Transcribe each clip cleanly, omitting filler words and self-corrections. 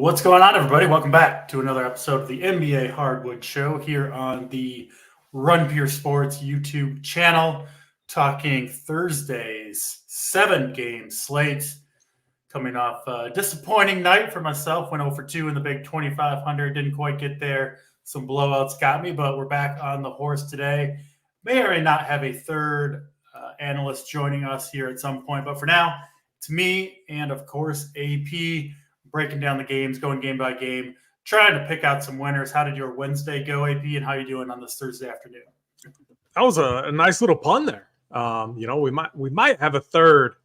What's going on, everybody? Welcome back to another episode of the NBA Hardwood Show here on the Run Pure Sports YouTube channel, talking Thursday's 7-game slate. Coming off a disappointing night for myself, went 0 for 2 in the big 2,500, didn't quite get there. Some blowouts got me, but we're back on the horse today. May or may not have a third analyst joining us here at some point, but for now, it's me and, of course, AP, breaking down the games, going game by game, trying to pick out some winners. How did your Wednesday go, AP, and how are you doing on this Thursday afternoon? That was a nice little pun there. We might have a third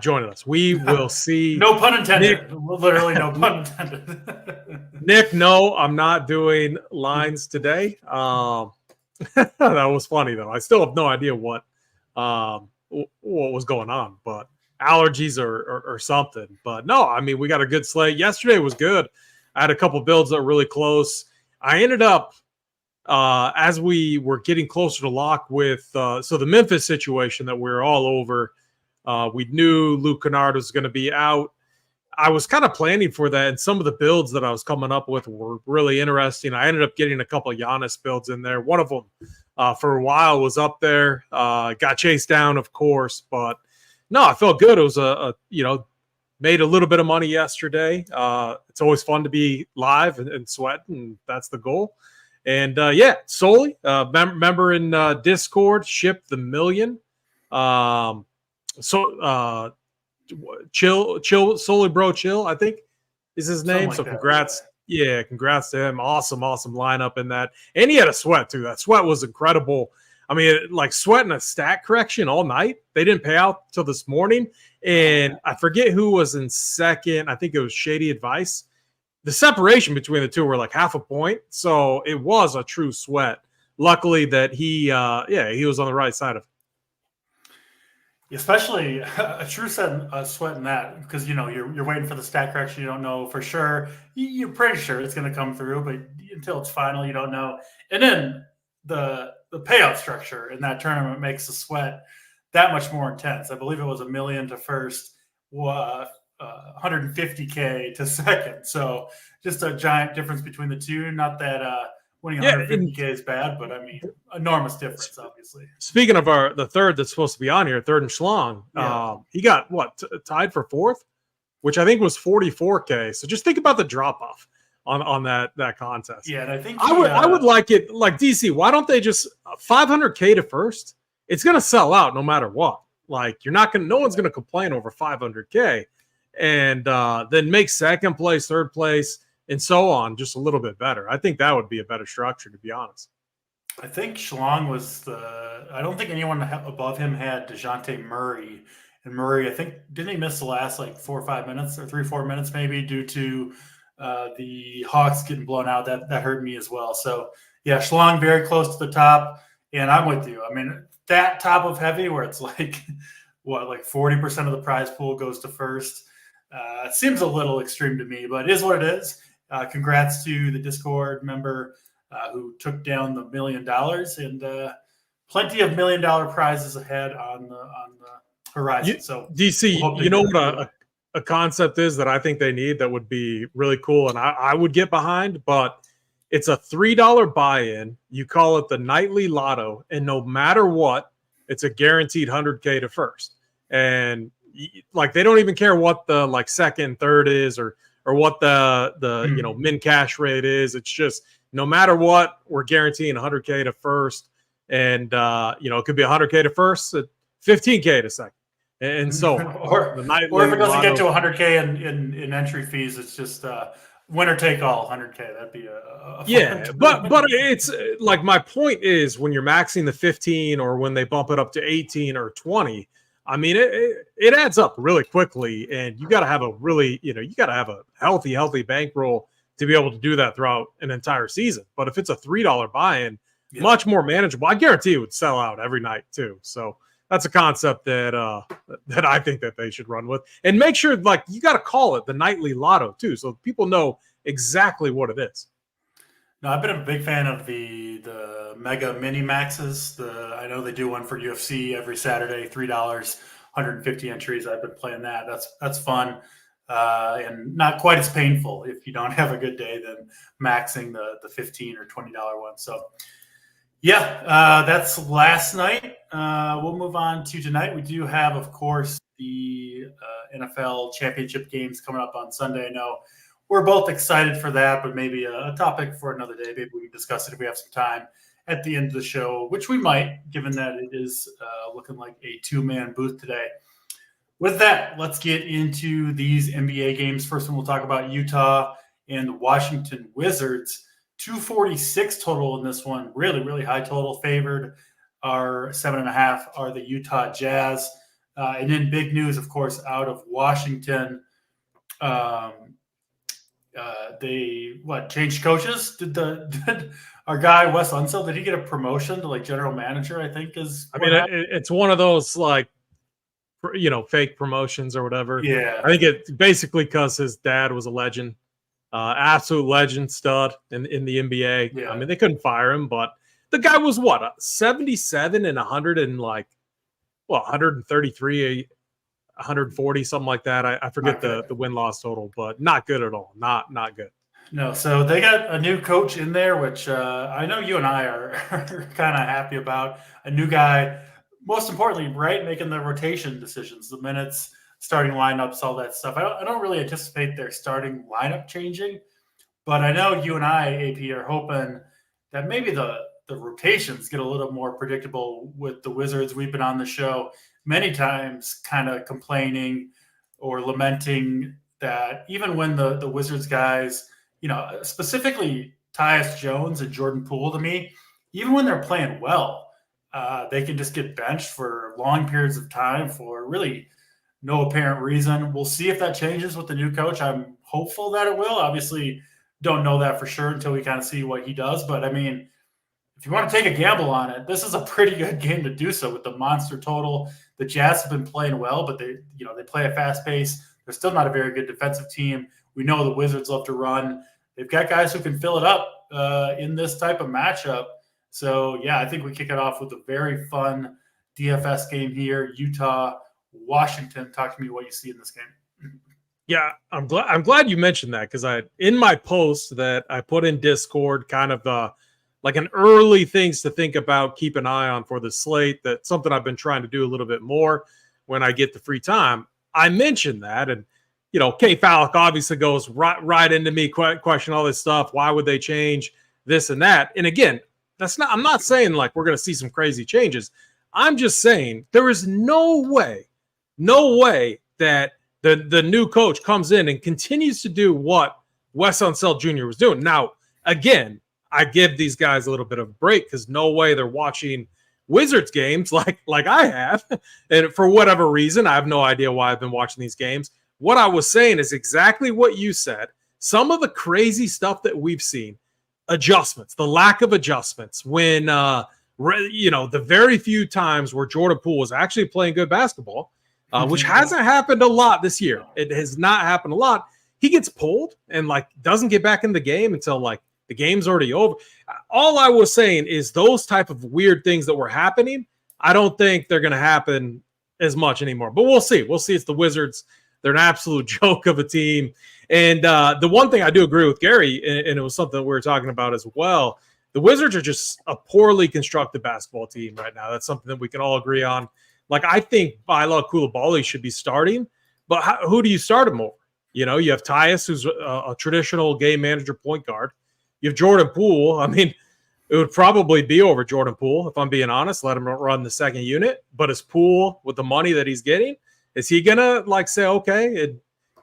joining us. We will see. No pun intended. Literally no pun intended. Nick, no, I'm not doing lines today. That was funny, though. I still have no idea what was going on, but allergies or something. But no, I mean, we got a good slate. Yesterday was good. I had a couple builds that were really close. I ended up, as we were getting closer to lock with, so the Memphis situation that we were all over, we knew Luke Kennard was going to be out. I was kind of planning for that, and some of the builds that I was coming up with were really interesting. I ended up getting a couple of Giannis builds in there. One of them, for a while, was up there. Got chased down, of course, but no, I felt good. It was made a little bit of money yesterday. It's always fun to be live and sweat, and that's the goal. And Soli, member in Discord, shipped the million. Soli Bro Chill, I think is his name. So congrats. Yeah, congrats to him. Awesome lineup in that. And he had a sweat too. That sweat was incredible. I mean, like sweating a stat correction all night. They didn't pay out till this morning. And I forget who was in second. I think it was Shady Advice. The separation between the two were like half a point. So it was a true sweat. Luckily that he was on the right side of it. Especially a true sweat in that, because you're waiting for the stat correction. You don't know for sure. You're pretty sure it's going to come through, but until it's final, you don't know. And then the payout structure in that tournament makes the sweat that much more intense. I believe it was $1 million to first, 150K to second. So just a giant difference between the two. Not that winning 150K is bad, but I mean, enormous difference, obviously. Speaking of the third that's supposed to be on here, third and Schlong, he got tied for fourth, which I think was 44K. So just think about the drop off on that contest. Yeah, and I think I would like it like DC. Why don't they just 500K to first? It's going to sell out no matter what. Like no one's going to complain over 500K, and then make second place, third place, and so on just a little bit better. I think that would be a better structure, to be honest. I think Schlong was I don't think anyone above him had DeJounte Murray. And Murray, I think, didn't he miss the last 4 or 5 minutes or 3-4 minutes maybe due to the Hawks getting blown out? That hurt me as well. So, yeah, Schlong very close to the top. And I'm with you. I mean, that top of heavy where it's 40% of the prize pool goes to first. Seems a little extreme to me, but it is what it is. Congrats to the Discord member who took down the $1 million, and plenty of $1 million prizes ahead on the horizon. So DC, what a concept is that I think they need that would be really cool, and I would get behind, but it's a $3 buy-in. You call it the nightly lotto, and no matter what, it's a guaranteed 100K to first. And they don't even care what the second, third is, or what the min cash rate is. It's just no matter what, we're guaranteeing 100K to first, and it could be 100K to first, 15K to second, and so or if it doesn't get to 100K in entry fees, it's just winner take all 100K. That'd be a but it's like, my point is, when you're maxing the 15 or when they bump it up to 18 or 20, I mean, it adds up really quickly, and you got to have a really, you got to have a healthy bankroll to be able to do that throughout an entire season. But if it's a $3 buy-in, much more manageable. I guarantee it would sell out every night too. So that's a concept that I think that they should run with, and make sure you got to call it the nightly lotto too, so people know exactly what it is. No, I've been a big fan of the mega mini maxes. I know they do one for UFC every Saturday, $3, 150 entries. I've been playing that. That's fun. and not quite as painful if you don't have a good day than maxing the $15 or $20 one. So, yeah, that's last night. We'll move on to tonight. We do have, of course, the NFL championship games coming up on Sunday. I know we're both excited for that, but maybe a topic for another day. Maybe we can discuss it if we have some time at the end of the show, which we might, given that it is looking like a two-man booth today. With that, let's get into these NBA games. First one, we'll talk about Utah and the Washington Wizards. 246 total in this one. Really, really high total. Favored are 7.5 are the Utah Jazz. And then big news, of course, out of Washington. They changed coaches? Did our guy Wes Unseld, did he get a promotion to like general manager? I think it's one of those like fake promotions or whatever. Yeah, I think it's basically because his dad was a legend, absolute legend, stud in the NBA. Yeah. I mean, they couldn't fire him, but the guy was 77 and 100 and 133, 140, something like that. I forget the win-loss total, but not good at all. Not good. No, so they got a new coach in there, which I know you and I are kind of happy about. A new guy, most importantly, right, making the rotation decisions, the minutes, starting lineups, all that stuff. I don't really anticipate their starting lineup changing, but I know you and I, AP, are hoping that maybe the rotations get a little more predictable with the Wizards. We've been on the show many times kind of complaining or lamenting that even when the Wizards guys, specifically Tyus Jones and Jordan Poole, to me, even when they're playing well, they can just get benched for long periods of time for really no apparent reason. We'll see if that changes with the new coach. I'm hopeful that it will. Obviously, don't know that for sure until we kind of see what he does. But, I mean, if you want to take a gamble on it, this is a pretty good game to do so with the monster total. The Jazz have been playing well, but they play a fast pace. They're still not a very good defensive team. We know the Wizards love to run. They've got guys who can fill it up in this type of matchup. So, yeah, I think we kick it off with a very fun DFS game here. Utah, Washington. Talk to me what you see in this game. Yeah, I'm glad you mentioned that because in my post that I put in Discord, kind of like an early things to think about, keep an eye on for the slate. That's something I've been trying to do a little bit more when I get the free time. I mentioned that, and Kay Fallick obviously goes right into me, question all this stuff. Why would they change this and that? And again, I'm not saying like we're going to see some crazy changes. I'm just saying there is no way that the new coach comes in and continues to do what Wes Unseld Jr. was doing. Now, again, I give these guys a little bit of a break because no way they're watching Wizards games like I have. And for whatever reason, I have no idea why I've been watching these games. What I was saying is exactly what you said. Some of the crazy stuff that we've seen, adjustments, the lack of adjustments when, the very few times where Jordan Poole was actually playing good basketball, which hasn't happened a lot this year. It has not happened a lot. He gets pulled and doesn't get back in the game until the game's already over. All I was saying is those type of weird things that were happening, I don't think they're going to happen as much anymore. But we'll see. We'll see. It's the Wizards. They're an absolute joke of a team. And the one thing I do agree with Gary, and it was something that we were talking about as well, the Wizards are just a poorly constructed basketball team right now. That's something that we can all agree on. I think Bailo Coulibaly should be starting, but who do you start him over? You have Tyus, who's a traditional game manager point guard. You have Jordan Poole. I mean, it would probably be over Jordan Poole, if I'm being honest. Let him run the second unit. But is Poole, with the money that he's getting, is he going to say, okay,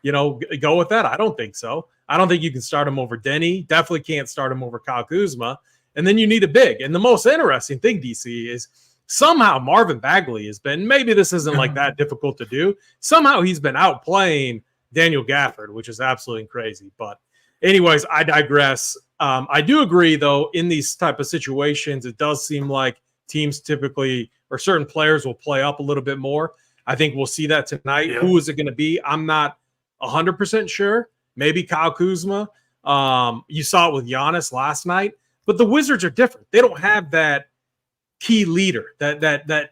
go with that? I don't think so. I don't think you can start him over Denny. Definitely can't start him over Kyle Kuzma. And then you need a big. And the most interesting thing, DC, is somehow Marvin Bagley has been, maybe this isn't that difficult to do. Somehow he's been outplaying Daniel Gafford, which is absolutely crazy. But anyways, I digress. I do agree, though, in these type of situations, it does seem like teams typically or certain players will play up a little bit more. I think we'll see that tonight. Yeah. Who is it going to be? I'm not 100% sure. Maybe Kyle Kuzma. You saw it with Giannis last night. But the Wizards are different. They don't have that key leader, that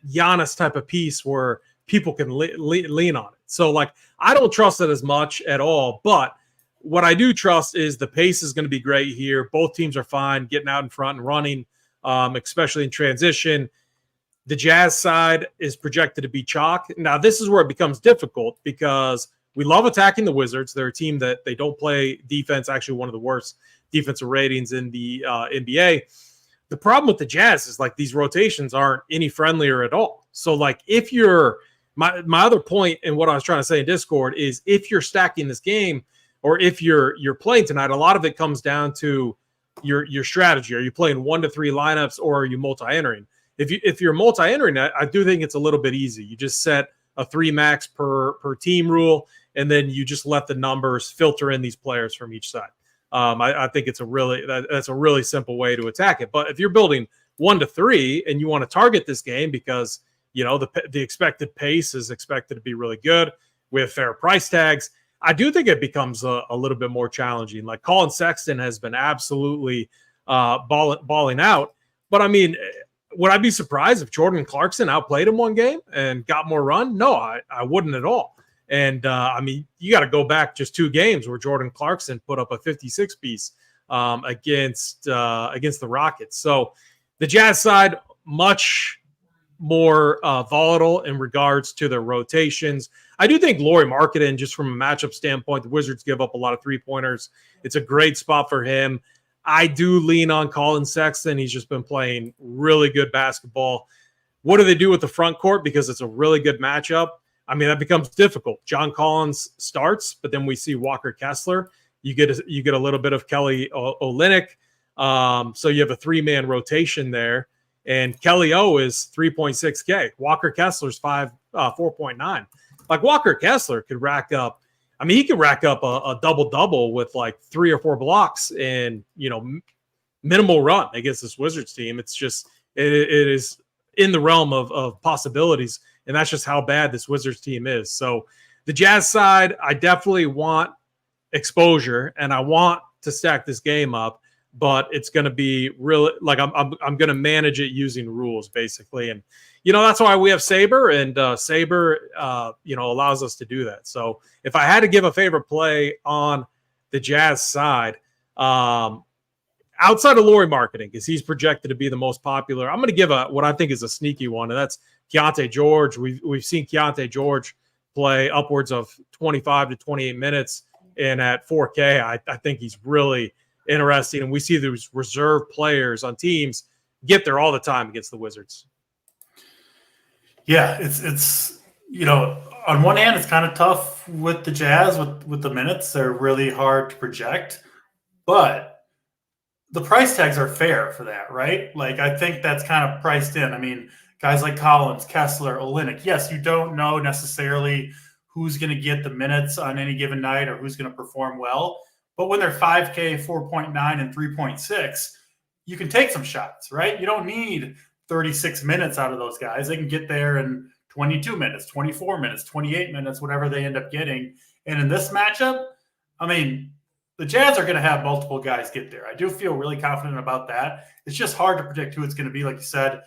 Giannis type of piece where people can lean on it. So like, I don't trust it as much at all, but what I do trust is the pace is going to be great here. Both teams are fine getting out in front and running, especially in transition. The Jazz side is projected to be chalk. Now, this is where it becomes difficult because we love attacking the Wizards. They're a team that they don't play defense, actually one of the worst defensive ratings in the NBA. The problem with the Jazz is like these rotations aren't any friendlier at all. So like if you're my other point and what I was trying to say in Discord is if you're stacking this game or if you're playing tonight, a lot of it comes down to your strategy. Are you playing 1 to 3 lineups or are you multi-entering? If you're multi-entering, I do think it's a little bit easy. You just set a 3 max per team rule, and then you just let the numbers filter in these players from each side. I think that's a really simple way to attack it. But if you're building 1 to 3 and you want to target this game because the expected pace is expected to be really good with fair price tags, I do think it becomes a little bit more challenging. Like Colin Sexton has been absolutely balling out, but I mean, would I be surprised if Jordan Clarkson outplayed him one game and got more run? No, I wouldn't at all. And I mean, you got to go back just 2 games where Jordan Clarkson put up a 56 piece against the Rockets. So the Jazz side, much more volatile in regards to their rotations. I do think Lauri Markkanen, just from a matchup standpoint, the Wizards give up a lot of 3-pointers. It's a great spot for him. I do lean on Colin Sexton. He's just been playing really good basketball. What do they do with the front court? Because it's a really good matchup. I mean, that becomes difficult. John Collins starts, but then we see Walker Kessler. You get a little bit of Kelly Olynyk. So you have a 3-man rotation there. And Kelly O is 3.6K. Walker Kessler's 4.9. Like Walker Kessler could rack up. I mean, he could rack up a double-double with like 3 or 4 blocks and, minimal run against this Wizards team. It's just, it is in the realm of possibilities. And that's just how bad this Wizards team is. So the Jazz side, I definitely want exposure and I want to stack this game up, but it's going to be really like I'm going to manage it using rules basically. And, that's why we have Saber and Saber, allows us to do that. So if I had to give a favorite play on the Jazz side, outside of Lauri Markkanen, because he's projected to be the most popular, I'm going to give what I think is a sneaky one, and that's Keontae George. We've seen Keontae George play upwards of 25 to 28 minutes, and at 4K, I think he's really interesting. And we see those reserve players on teams get there all the time against the Wizards. Yeah, it's on one hand, it's kind of tough with the Jazz with the minutes. They're really hard to project, but the price tags are fair for that, right? Like, I think that's kind of priced in. I mean, guys like Collins, Kessler, Olynyk, yes, you don't know necessarily who's going to get the minutes on any given night or who's going to perform well. But when they're 5K, 4.9, and 3.6, you can take some shots, right? You don't need 36 minutes out of those guys. They can get there in 22 minutes, 24 minutes, 28 minutes, whatever they end up getting. And in this matchup, I mean, the Jazz are going to have multiple guys get there. I do feel really confident about that. It's just hard to predict who it's going to be. Like you said,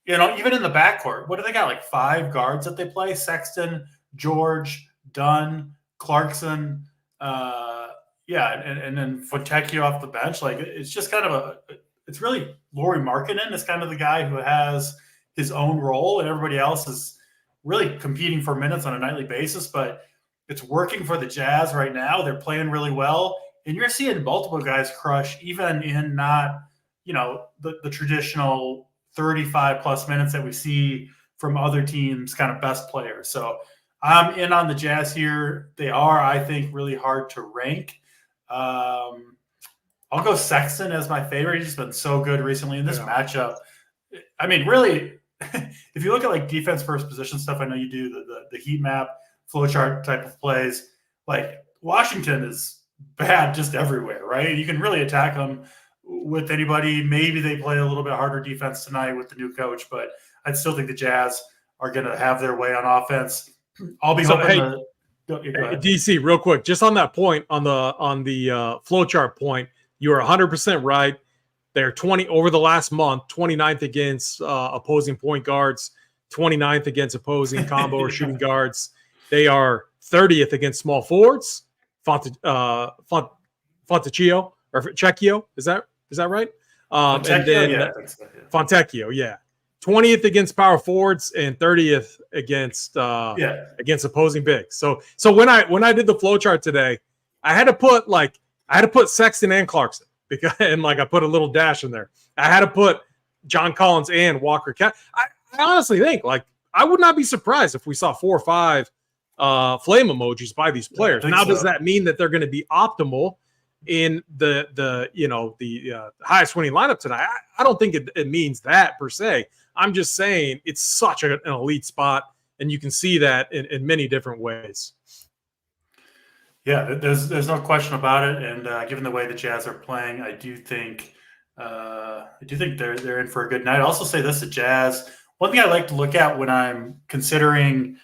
even in the backcourt, what do they got? Like 5 guards that they play? Sexton, George, Dunn, Clarkson, and then Fontecchio off the bench. Like, it's just kind of it's really Lauri Markkanen is kind of the guy who has his own role, and everybody else is really competing for minutes on a nightly basis. But it's working for the Jazz right now. They're playing really well, and you're seeing multiple guys crush, even in not the traditional 35 plus minutes that we see from other teams' kind of best players. So I'm in on the Jazz here. They are, I think, really hard to rank. I'll go Sexton as my favorite. He's just been so good recently in this matchup. I mean, really, if you look at like defense first position stuff, I know you do the heat map, flowchart type of plays. Like, Washington is bad just everywhere, right? You can really attack them with anybody. Maybe they play a little bit harder defense tonight with the new coach, but I'd still think the Jazz are going to have their way on offense. I'll be hoping. DC, real quick, just on that point, on the flowchart point, you are 100% right. They're 20 over the last month, 29th against opposing point guards, 29th against opposing combo or shooting guards. They are 30th against small forwards. Fontecchio or Cecchio, is that right? And then yeah, I think so, yeah. Fontecchio, yeah. 20th against power forwards and 30th against opposing bigs. So when I did the flow chart today, I had to put Sexton and Clarkson and I put a little dash in there. I had to put John Collins and Walker. I honestly think I would not be surprised if we saw 4 or 5 flame emojis by these players. Now, does that mean that they're going to be optimal in the highest winning lineup tonight? I don't think it means that per se. I'm just saying it's such an elite spot, and you can see that in many different ways. Yeah, there's no question about it. And given the way the Jazz are playing, I do think they're in for a good night. I'll also say this: the Jazz. One thing I like to look at when I'm considering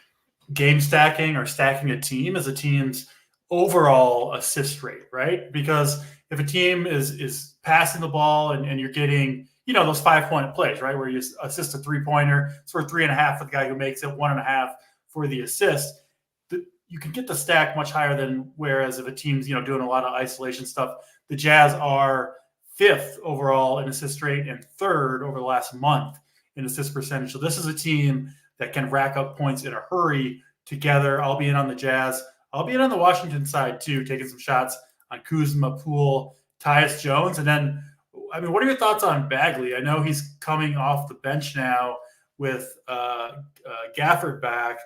game stacking or stacking a team is a team's overall assist rate, right? Because if a team is passing the ball and you're getting, those 5-point plays, right, where you assist a 3-pointer, it's worth 3.5 for the guy who makes it, 1.5 for the assist. You can get the stack much higher than whereas if a team's doing a lot of isolation stuff. The Jazz are 5th overall in assist rate and 3rd over the last month in assist percentage. So this is a team that can rack up points in a hurry together. I'll be in on the Jazz. I'll be in on the Washington side too, taking some shots on Kuzma, Poole, Tyus Jones. And then, what are your thoughts on Bagley? I know he's coming off the bench now with Gafford back,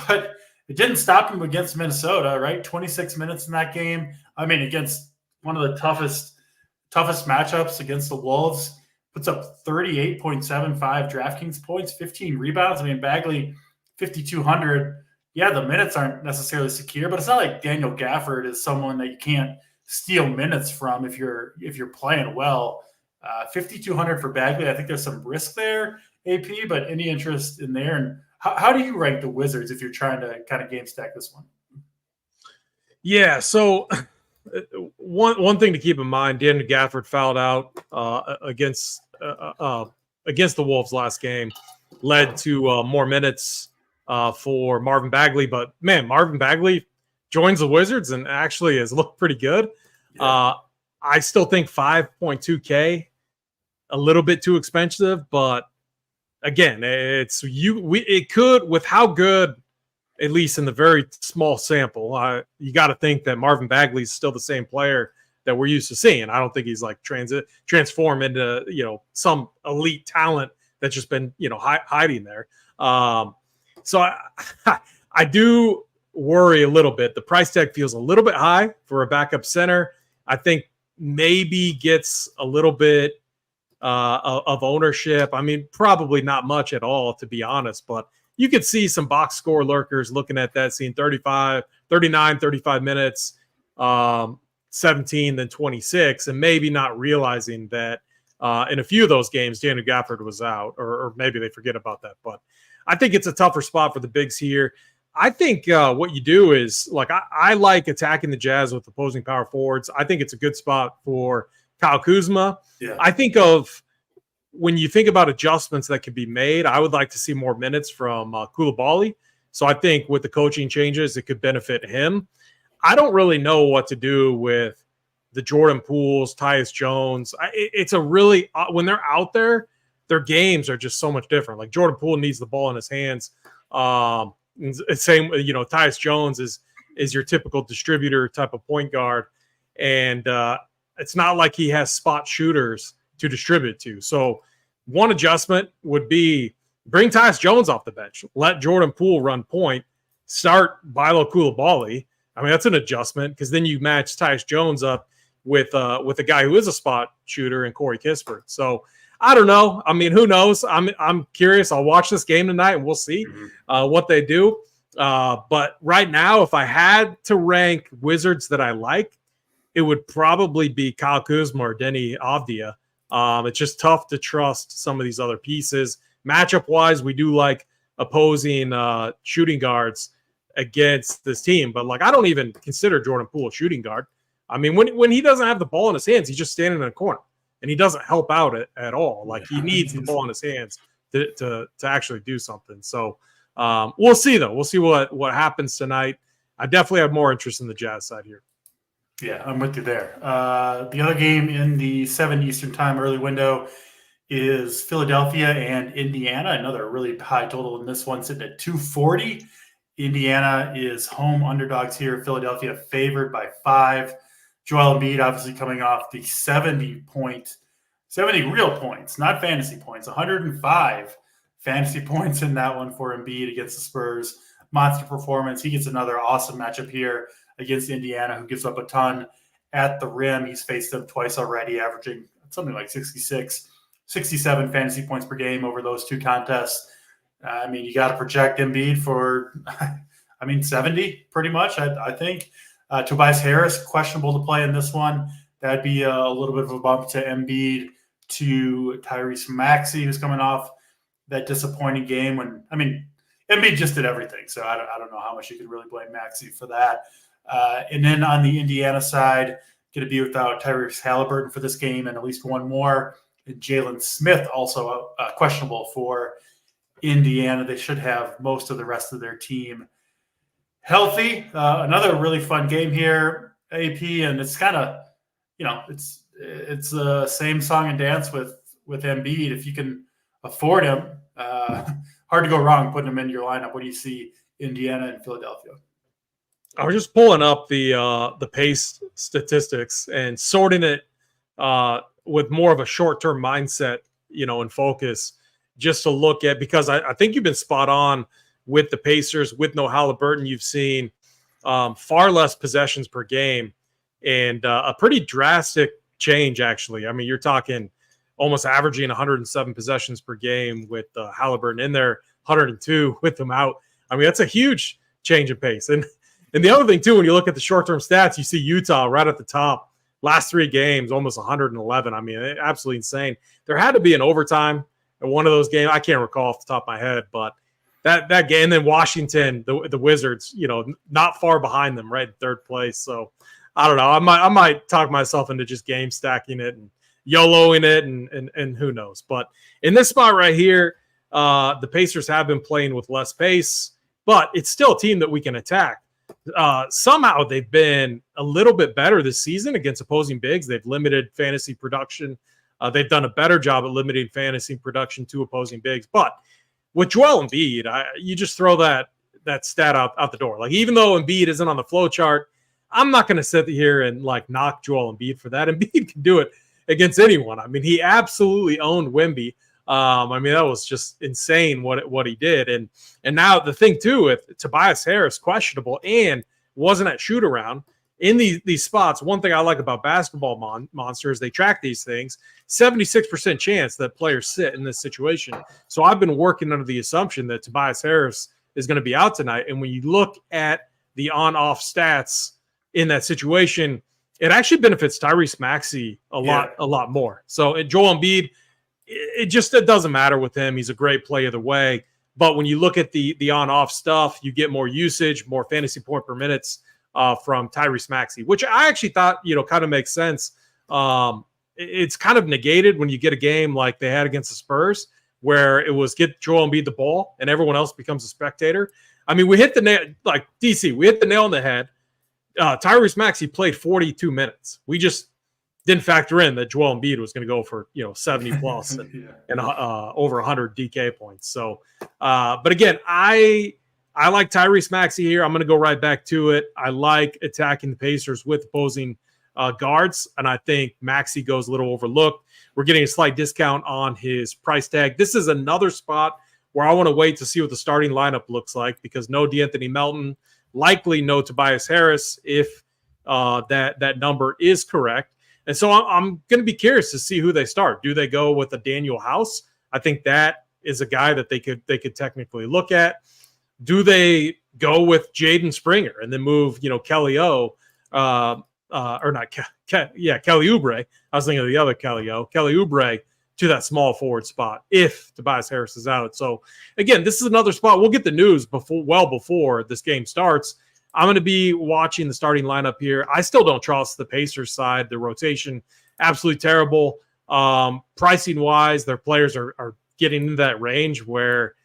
but it didn't stop him against Minnesota, right? 26 minutes in that game. Against one of the toughest matchups against the Wolves. Puts up 38.75 DraftKings points, 15 rebounds. Bagley, 5,200. Yeah, the minutes aren't necessarily secure, but it's not like Daniel Gafford is someone that you can't steal minutes from if you're playing well. 5,200 for Bagley. I think there's some risk there, AP, but any interest in there? And how do you rank the Wizards if you're trying to kind of game stack this one? Yeah, so one thing to keep in mind, Daniel Gafford fouled out against the Wolves last game, led to more minutes for Marvin Bagley. But, man, Marvin Bagley joins the Wizards and actually has looked pretty good. Yeah. I still think 5.2K, a little bit too expensive. But, again, it could, with how good, at least in the very small sample, you got to think that Marvin Bagley is still the same player that we're used to seeing. I don't think he's transformed into, some elite talent that's just been, hiding there. So I do worry a little bit. The price tag feels a little bit high for a backup center. I think maybe gets a little bit of ownership. Probably not much at all, to be honest, but you could see some box score lurkers looking at that, seeing 35 minutes, 17, then 26, and maybe not realizing that in a few of those games, Daniel Gafford was out, or maybe they forget about that. But I think it's a tougher spot for the bigs here. I think what you do is, I like attacking the Jazz with opposing power forwards. I think it's a good spot for Kyle Kuzma. Yeah. I think when you think about adjustments that can be made, I would like to see more minutes from Coulibaly. So I think with the coaching changes, it could benefit him. I don't really know what to do with the Jordan Pooles, Tyus Jones. It's a really – when they're out there, their games are just so much different. Like Jordan Poole needs the ball in his hands. Same, Tyus Jones is your typical distributor type of point guard. And it's not like he has spot shooters to distribute to. So one adjustment would be bring Tyus Jones off the bench, let Jordan Poole run point, start Bilo Coulibaly. That's an adjustment because then you match Tyus Jones up with a guy who is a spot shooter and Corey Kispert. So I don't know. Who knows? I'm curious. I'll watch this game tonight and we'll see what they do. But right now, if I had to rank Wizards that I like, it would probably be Kyle Kuzma or Deni Avdija. It's just tough to trust some of these other pieces. Matchup-wise, we do like opposing shooting guards against this team. But, I don't even consider Jordan Poole a shooting guard. When he doesn't have the ball in his hands, he's just standing in a corner. And he doesn't help out at all. He needs the ball in his hands to actually do something. So We'll see, though. We'll see what happens tonight. I definitely have more interest in the Jazz side here. Yeah, I'm with you there. The other game in the 7 Eastern time early window is Philadelphia and Indiana. Another really high total in this one, sitting at 240. Indiana is home underdogs here. Philadelphia favored by 5. Joel Embiid obviously coming off the 70 real points, not fantasy points, 105 fantasy points in that one for Embiid against the Spurs. Monster performance. He gets another awesome matchup here against Indiana, who gives up a ton at the rim. He's faced them twice already, averaging something like 66, 67 fantasy points per game over those 2 contests. I mean, you got to project Embiid for, 70 pretty much, I think. Tobias Harris, questionable to play in this one. That'd be a little bit of a bump to Embiid, to Tyrese Maxey, who's coming off that disappointing game when, Embiid just did everything. So I don't know how much you could really blame Maxey for that. And then on the Indiana side, going to be without Tyrese Halliburton for this game and at least one more. And Jalen Smith also questionable for Indiana. They should have most of the rest of their team healthy. Another really fun game here, AP, and it's kind of, it's the same song and dance with Embiid. If you can afford him, hard to go wrong putting him into your lineup. What do you see Indiana and Philadelphia? I was just pulling up the pace statistics and sorting it with more of a short-term mindset, and focus, just to look at, because I think you've been spot on with the Pacers. With no Halliburton, you've seen far less possessions per game and a pretty drastic change, actually. You're talking almost averaging 107 possessions per game with Halliburton in there, 102 with them out. That's a huge change in pace. And the other thing, too, when you look at the short-term stats, you see Utah right at the top. Last 3 games, almost 111. Absolutely insane. There had to be an overtime in one of those games. I can't recall off the top of my head, but that game. And then Washington, the Wizards, not far behind them, right in 3rd place. So I don't know. I might talk myself into just game stacking it and YOLOing it, and who knows. But in this spot right here, the Pacers have been playing with less pace, but it's still a team that we can attack. Somehow they've been a little bit better this season against opposing bigs. They've limited fantasy production. They've done a better job at limiting fantasy production to opposing bigs. But with Joel Embiid, you just throw that stat out the door. Like, even though Embiid isn't on the flow chart, I'm not going to sit here and knock Joel Embiid for that. Embiid can do it against anyone. He absolutely owned Wemby. That was just insane what he did. And now the thing too, with Tobias Harris questionable and wasn't at shoot around in these spots. One thing I like about Basketball Monster is they track these things. 76% chance that players sit in this situation. So I've been working under the assumption that Tobias Harris is going to be out tonight. And when you look at the on-off stats in that situation, it actually benefits Tyrese Maxey a lot more. So Joel Embiid, it doesn't matter with him. He's a great play either way. But when you look at the on-off stuff, you get more usage, more fantasy point per minutes from Tyrese Maxey, which I actually thought, kind of makes sense. It's kind of negated when you get a game like they had against the Spurs, where it was get Joel Embiid the ball and everyone else becomes a spectator. We hit the nail, like DC, we hit the nail on the head. Tyrese Maxey played 42 minutes. We just didn't factor in that Joel Embiid was going to go for 70 plus and over 100 DK points. So, but again, I like Tyrese Maxey here. I'm going to go right back to it. I like attacking the Pacers with opposing guards, and I think Maxey goes a little overlooked. We're getting a slight discount on his price tag. This is another spot where I want to wait to see what the starting lineup looks like, because no DeAnthony Melton, likely no Tobias Harris if that number is correct. And so I'm going to be curious to see who they start. Do they go with a Daniel House? I think that is a guy that they could technically look at. Do they go with Jaden Springer and then move, Kelly Kelly Oubre? I was thinking of the other Kelly Oubre to that small forward spot if Tobias Harris is out. So again, this is another spot. We'll get the news before this game starts. I'm going to be watching the starting lineup here. I still don't trust the Pacers side. The rotation, absolutely terrible. Pricing wise, their players are getting into that range where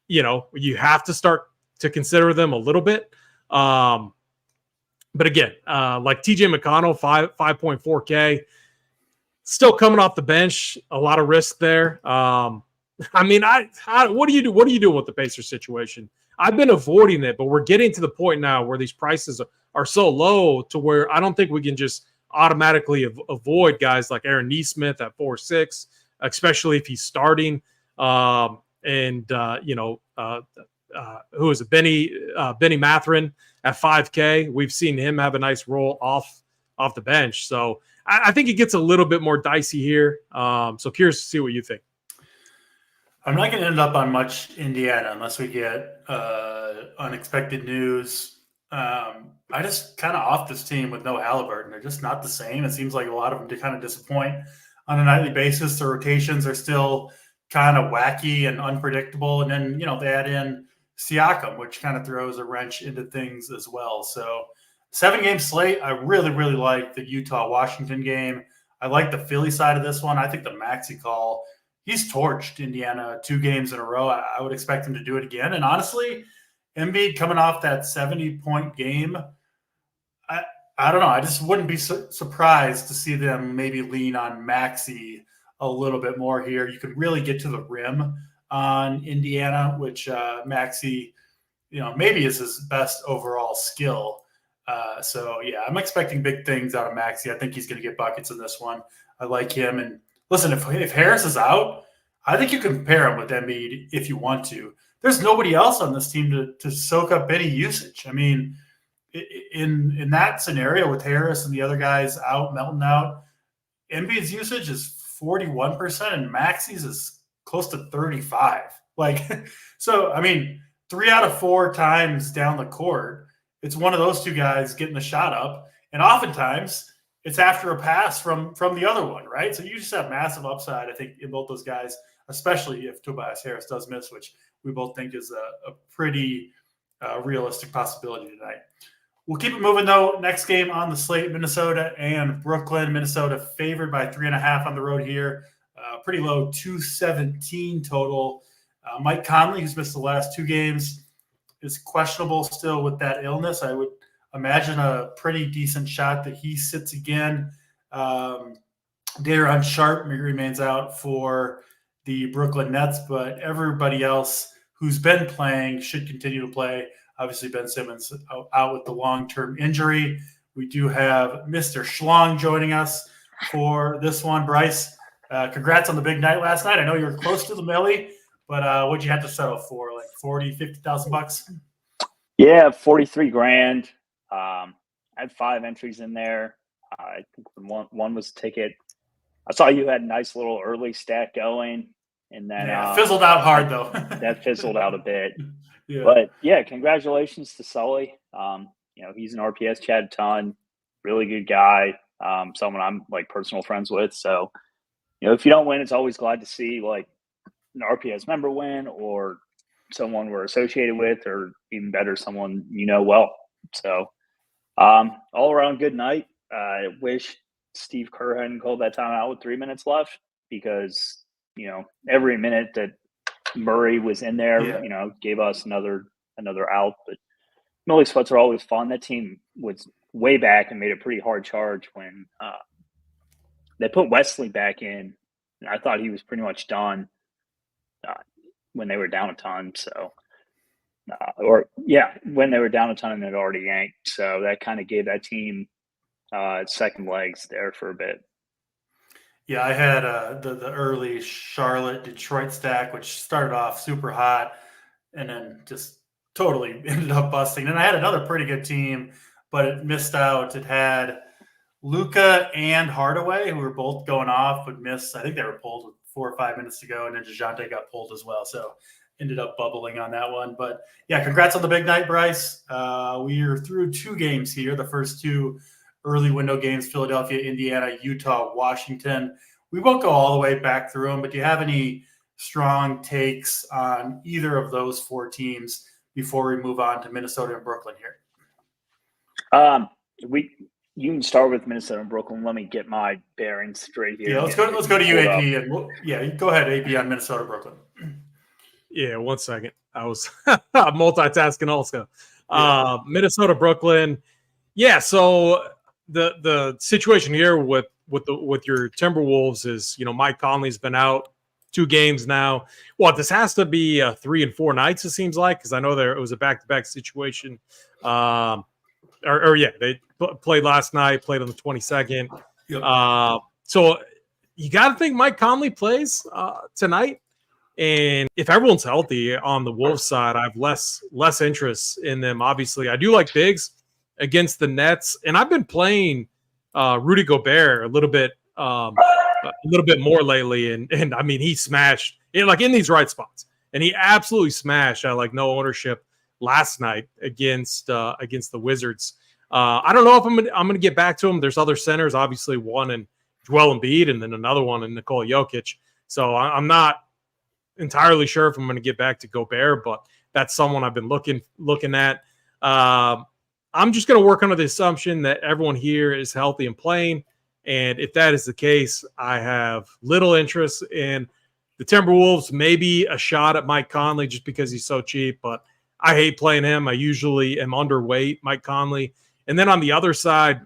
you have to start to consider them a little bit. But again, like TJ McConnell, 5.4K, still coming off the bench, a lot of risk there. I mean, what do you do? What are you doing with the Pacers situation? I've been avoiding it, but we're getting to the point now where these prices are so low to where I don't think we can just automatically avoid guys like Aaron Nesmith at 4.6, especially if he's starting. Who is it? Benny Matherin at 5K. We've seen him have a nice roll off the bench. So I think it gets a little bit more dicey here. So curious to see what you think. I'm not going to end up on much Indiana unless we get unexpected news. I just kind of off this team with no Halliburton. They're just not the same. It seems like a lot of them kind of disappoint on a nightly basis. The rotations are still kind of wacky and unpredictable. And then, they add in Siakam, which kind of throws a wrench into things as well. So 7-game slate. I really, really like the Utah-Washington game. I like the Philly side of this one. I think the Maxey call, he's torched Indiana 2 games in a row. I would expect him to do it again. And honestly, Embiid coming off that 70-point game, I don't know. I just wouldn't be surprised to see them maybe lean on Maxey a little bit more here. You could really get to the rim on Indiana, which Maxey, maybe is his best overall skill. So, yeah, I'm expecting big things out of Maxey. I think he's going to get buckets in this one. I like him. And listen, if Harris is out, I think you can pair him with Embiid if you want to. There's nobody else on this team to soak up any usage. I mean, in that scenario with Harris and the other guys out, Melton out, Embiid's usage is 41% and Maxey's is close to 35. So, I mean, 3 out of 4 times down the court, it's one of those two guys getting the shot up. And oftentimes it's after a pass from the other one, right? So you just have massive upside, I think, in both those guys, especially if Tobias Harris does miss, which we both think is a pretty realistic possibility tonight. We'll keep it moving, though. Next game on the slate, Minnesota and Brooklyn. Minnesota favored by 3.5 on the road here. Pretty low, 217 total. Mike Conley, who's missed the last 2 games, is questionable still with that illness. I would imagine a pretty decent shot that he sits again. Day'Ron Sharpe remains out for the Brooklyn Nets, but everybody else who's been playing should continue to play. Obviously, Ben Simmons out with the long-term injury. We do have Mr. Schlong joining us for this one. Bryce, congrats on the big night last night. I know you were close to the millie, but what'd you have to settle for? Like 40, 50,000 bucks? Yeah, 43 grand. I had 5 entries in there. I think one was ticket. I saw you had a nice little early stack going, and then fizzled out hard though. That fizzled out a bit. Yeah. But yeah, congratulations to Sully. He's an RPS chat a ton, really good guy. Someone I'm like personal friends with. So, if you don't win, it's always glad to see like an RPS member win or someone we're associated with, or even better, someone well. So, all around good night. I wish Steve Kerr hadn't called that timeout with 3 minutes left, because every minute that Murray was in there, gave us another out. But Millie sweats are always fun. That team was way back and made a pretty hard charge when they put Wesley back in. And I thought he was pretty much done when they were down a ton. So, when they were down a ton and they'd already yanked. So that kind of gave that team second legs there for a bit. Yeah, I had the early Charlotte-Detroit stack, which started off super hot and then just totally ended up busting. And I had another pretty good team, but it missed out. It had Luka and Hardaway, who were both going off, but missed. I think they were pulled with 4 or 5 minutes to go, and then DeJounte got pulled as well. So ended up bubbling on that one. But, yeah, congrats on the big night, Bryce. We are through 2 games here, the first 2 early window games, Philadelphia, Indiana, Utah, Washington. We won't go all the way back through them, but do you have any strong takes on either of those 4 teams before we move on to Minnesota and Brooklyn here? You can start with Minnesota and Brooklyn. Let me get my bearings straight here. Yeah, let's go to you, AP. And go ahead, AP, on Minnesota, Brooklyn. Yeah, 1 second. I was multitasking also. Minnesota, Brooklyn. Yeah. So the situation here with your Timberwolves is, Mike Conley's been out 2 games now. Well, this has to be 3 and 4 nights, it seems like, because I know it was a back-to-back situation. They played last night, played on the 22nd. Yep. So you got to think Mike Conley plays tonight. And if everyone's healthy on the Wolves side, I have less interest in them. Obviously, I do like bigs against the Nets, and I've been playing Rudy Gobert a little bit more lately. And I mean, he smashed in these right spots, and he absolutely smashed at no ownership last night against the Wizards. I don't know if I'm gonna get back to him. There's other centers, obviously one in Joel Embiid, and then another one in Nikola Jokic. So I'm not entirely sure if I'm going to get back to Gobert, but that's someone I've been looking at. I'm just going to work under the assumption that everyone here is healthy and playing. And if that is the case, I have little interest in the Timberwolves, maybe a shot at Mike Conley just because he's so cheap, but I hate playing him. I usually am underweight Mike Conley. And then on the other side,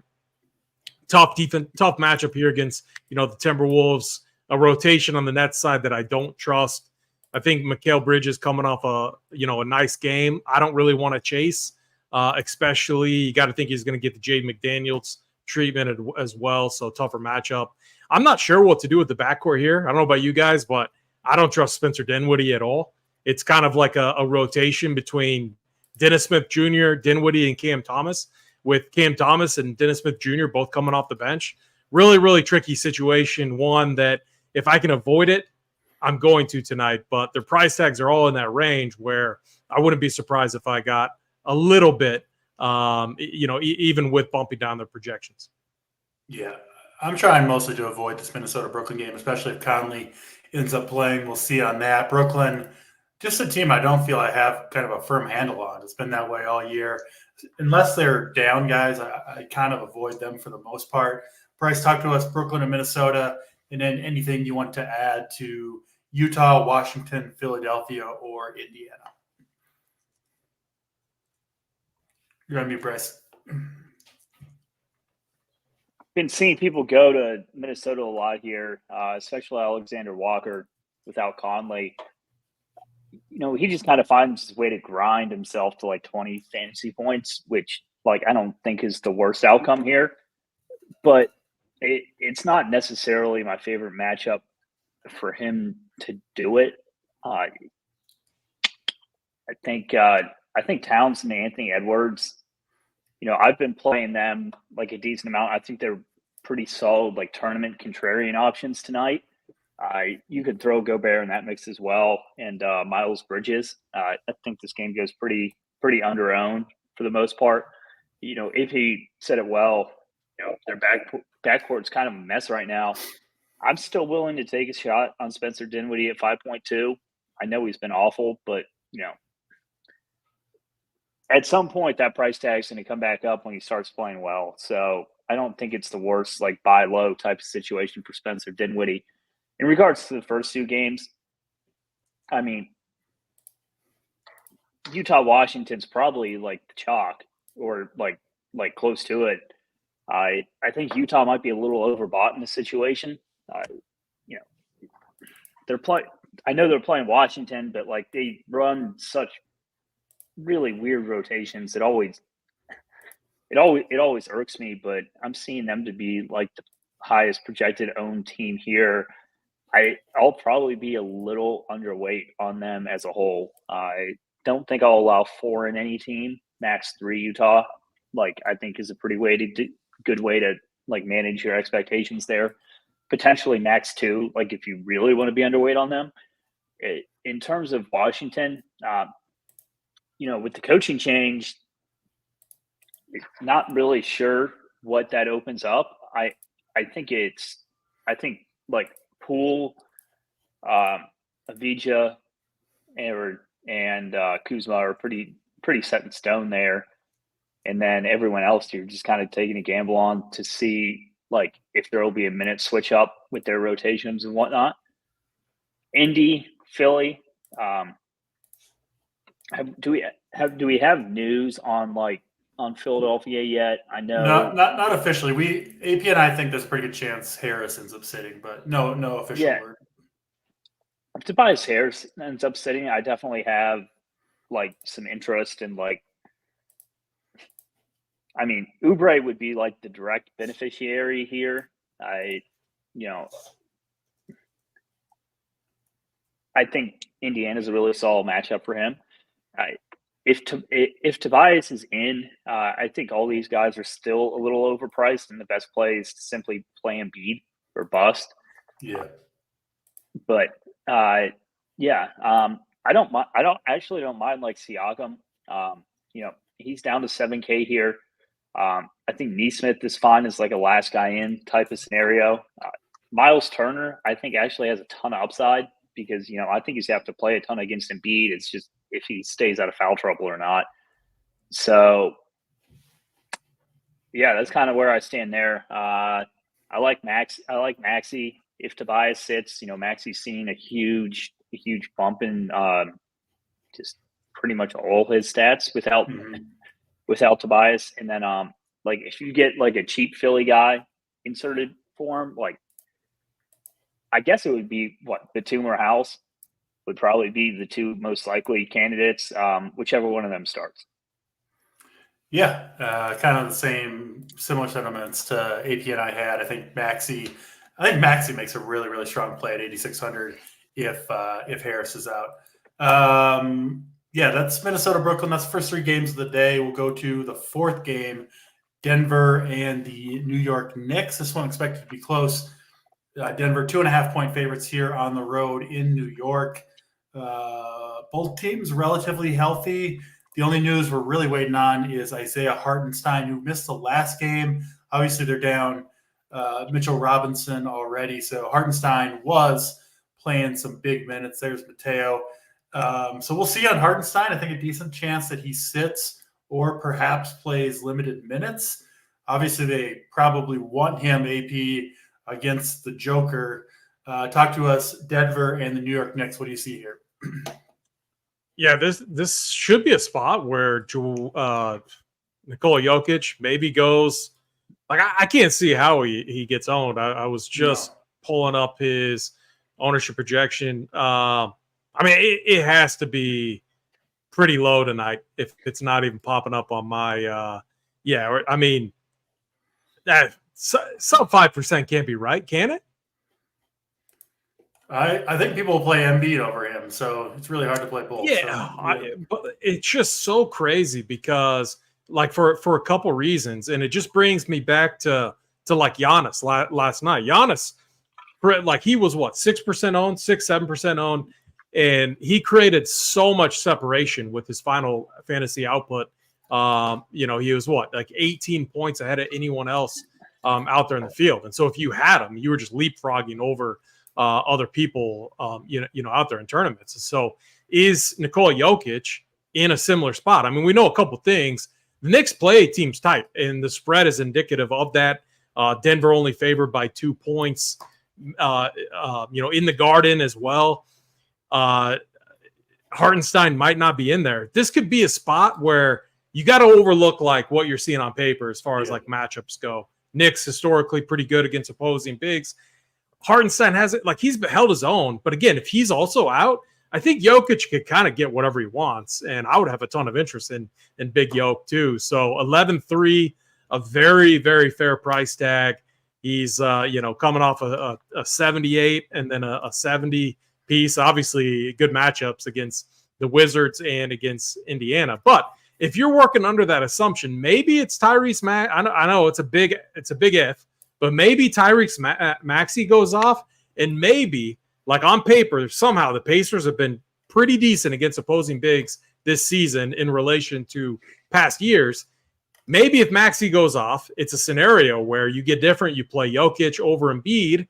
tough matchup here against, the Timberwolves, a rotation on the Nets side that I don't trust. I think Mikal Bridges coming off a nice game. I don't really want to chase, especially you got to think he's going to get the Jaden McDaniels treatment as well. So tougher matchup. I'm not sure what to do with the backcourt here. I don't know about you guys, but I don't trust Spencer Dinwiddie at all. It's kind of like a rotation between Dennis Smith Jr., Dinwiddie, and Cam Thomas, with Cam Thomas and Dennis Smith Jr. both coming off the bench. Really, really tricky situation. One that if I can avoid it, I'm going to tonight, but their price tags are all in that range where I wouldn't be surprised if I got a little bit, even with bumping down their projections. Yeah, I'm trying mostly to avoid this Minnesota-Brooklyn game, especially if Conley ends up playing. We'll see on that. Brooklyn, just a team I don't feel I have kind of a firm handle on. It's been that way all year. Unless they're down guys, I kind of avoid them for the most part. Bryce, talk to us, Brooklyn and Minnesota, and then anything you want to add to Utah, Washington, Philadelphia, or Indiana. You're on mute, Bryce. Been seeing people go to Minnesota a lot here, especially Alexander Walker without Conley. He just kind of finds his way to grind himself to 20 fantasy points, which I don't think is the worst outcome here. But it's not necessarily my favorite matchup for him to do it. I think Towns and Anthony Edwards, I've been playing them a decent amount. I think they're pretty solid tournament contrarian options tonight. You could throw Gobert in that mix as well, and Miles Bridges. I think this game goes pretty under-owned for the most part. If he said it well, their backcourt's kind of a mess right now. I'm still willing to take a shot on Spencer Dinwiddie at 5.2. I know he's been awful, but at some point that price tag's going to come back up when he starts playing well. So I don't think it's the worst buy low type of situation for Spencer Dinwiddie. In regards to the first 2 games, I mean, Utah Washington's probably the chalk or close to it. I think Utah might be a little overbought in this situation. I know they're playing Washington, but they run such really weird rotations. It always irks me, but I'm seeing them to be the highest projected owned team here. I'll probably be a little underweight on them as a whole. I don't think I'll allow 4 in any team. Max 3 Utah, I think is a pretty good way to manage your expectations there. Potentially max 2, if you really want to be underweight on them. In terms of Washington, with the coaching change, not really sure what that opens up. I think Poole, Avdija, and Kuzma are pretty set in stone there. And then everyone else you're just kind of taking a gamble on to see if there will be a minute switch up with their rotations and whatnot. Indy, Philly, Do we have news on Philadelphia yet? I know not officially. AP and I think there's a pretty good chance Harris ends up sitting, but no official word. If Tobias Harris ends up sitting, I definitely have some interest in Oubre would be the direct beneficiary here. I think Indiana's a really solid matchup for him. If Tobias is in, I think all these guys are still a little overpriced, and the best play is to simply play Embiid or bust. Yeah, but I don't mind. I don't mind Siakam. He's down to 7K here. I think Neesmith is fine as a last guy in type of scenario. Miles Turner, I think, actually has a ton of upside because I think he's have to play a ton against Embiid. It's just if he stays out of foul trouble or not. So yeah, that's kind of where I stand there. I like Maxey. If Tobias sits, Maxey's seen a huge bump in just pretty much all his stats without Tobias. And then if you get a cheap Philly guy inserted for him, I guess it would be Batum or House would probably be the two most likely candidates, whichever one of them starts. Yeah, kind of the similar sentiments to AP and I had. I think Maxey makes a really, really strong play at 8,600 if Harris is out. That's Minnesota, Brooklyn. That's the first three games of the day. We'll go to the fourth game, Denver and the New York Knicks. This one expected to be close. Denver 2.5-point favorites here on the road in New York. Both teams relatively healthy. The only news we're really waiting on is Isaiah Hartenstein, who missed the last game. Obviously, they're down Mitchell Robinson already. So Hartenstein was playing some big minutes. There's Mateo. So we'll see on Hartenstein. I think a decent chance that he sits or perhaps plays limited minutes. Obviously, they probably want him, AP, against the Joker. Talk to us, Denver and the New York Knicks. What do you see here? Yeah, this should be a spot where Nikola Jokic maybe goes. I can't see how he gets owned. I was just pulling up his ownership projection. It has to be pretty low tonight if it's not even popping up on my. That sub 5% can't be right, can it? I think people will play Embiid over him, so it's really hard to play both. Yeah, but it's just so crazy because, for a couple reasons, and it just brings me back to Giannis last night. Giannis, he was 6% owned, 7% owned, and he created so much separation with his final fantasy output. He was 18 points ahead of anyone else out there in the field, and so if you had him, you were just leapfrogging over other people, out there in tournaments. So is Nikola Jokic in a similar spot? We know a couple things. The Knicks play teams tight, and the spread is indicative of that. Denver only favored by 2 points, in the Garden as well. Hartenstein might not be in there. This could be a spot where you got to overlook what you're seeing on paper as far as matchups go. Knicks historically pretty good against opposing bigs. Hartenstein has it he's held his own, but again, if he's also out, I think Jokic could kind of get whatever he wants, and I would have a ton of interest in Big Joke too. So 11-3, a very, very fair price tag. He's coming off a 78 and then a 70 piece. Obviously, good matchups against the Wizards and against Indiana. But if you're working under that assumption, maybe it's Tyrese I know it's a big if. But maybe Tyrese Maxey goes off, and maybe, on paper, somehow the Pacers have been pretty decent against opposing bigs this season in relation to past years. Maybe if Maxey goes off, it's a scenario where you get different. You play Jokic over Embiid,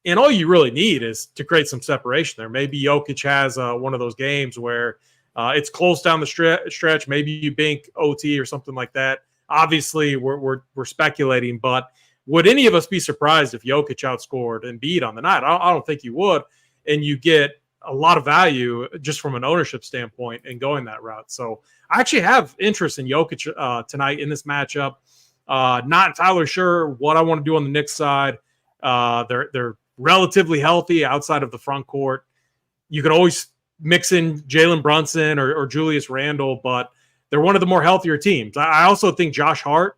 and all you really need is to create some separation there. Maybe Jokic has one of those games where it's close down the stretch. Maybe you bank OT or something like that. Obviously, we're speculating, but would any of us be surprised if Jokic outscored Embiid on the night? I don't think you would. And you get a lot of value just from an ownership standpoint in going that route. So I actually have interest in Jokic tonight in this matchup. Not entirely sure what I want to do on the Knicks side. They're relatively healthy outside of the front court. You could always mix in Jalen Brunson or Julius Randle, but they're one of the more healthier teams. I also think Josh Hart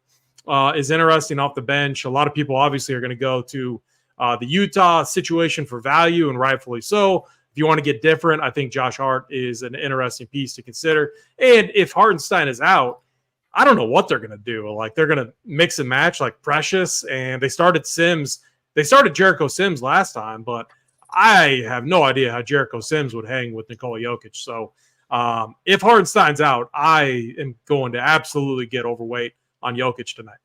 is interesting off the bench. A lot of people obviously are going to go to the Utah situation for value, and rightfully so. If you want to get different, I think Josh Hart is an interesting piece to consider. And if Hartenstein is out, I don't know what they're going to do. Like, they're going to mix and match like Precious, and they started Sims. They started Jericho Sims last time, but I have no idea how Jericho Sims would hang with Nikola Jokic. So if Hartenstein's out, I am going to absolutely get overweight on Jokic tonight.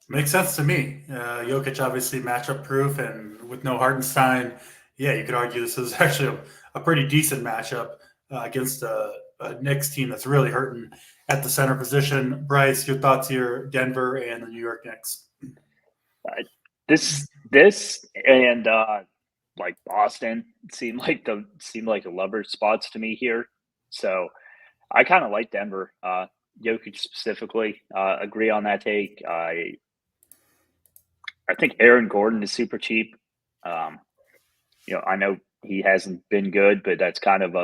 Makes sense to me. Jokic obviously matchup proof, and with no Hartenstein, yeah, you could argue this is actually a pretty decent matchup against a Knicks team that's really hurting at the center position. Bryce, your thoughts here, Denver and the New York Knicks? This and like Boston seemed like the leverage spots to me here. So I kind of like Denver. Jokic specifically. Agree on that take. I think Aaron Gordon is super cheap. I know he hasn't been good, but that's kind of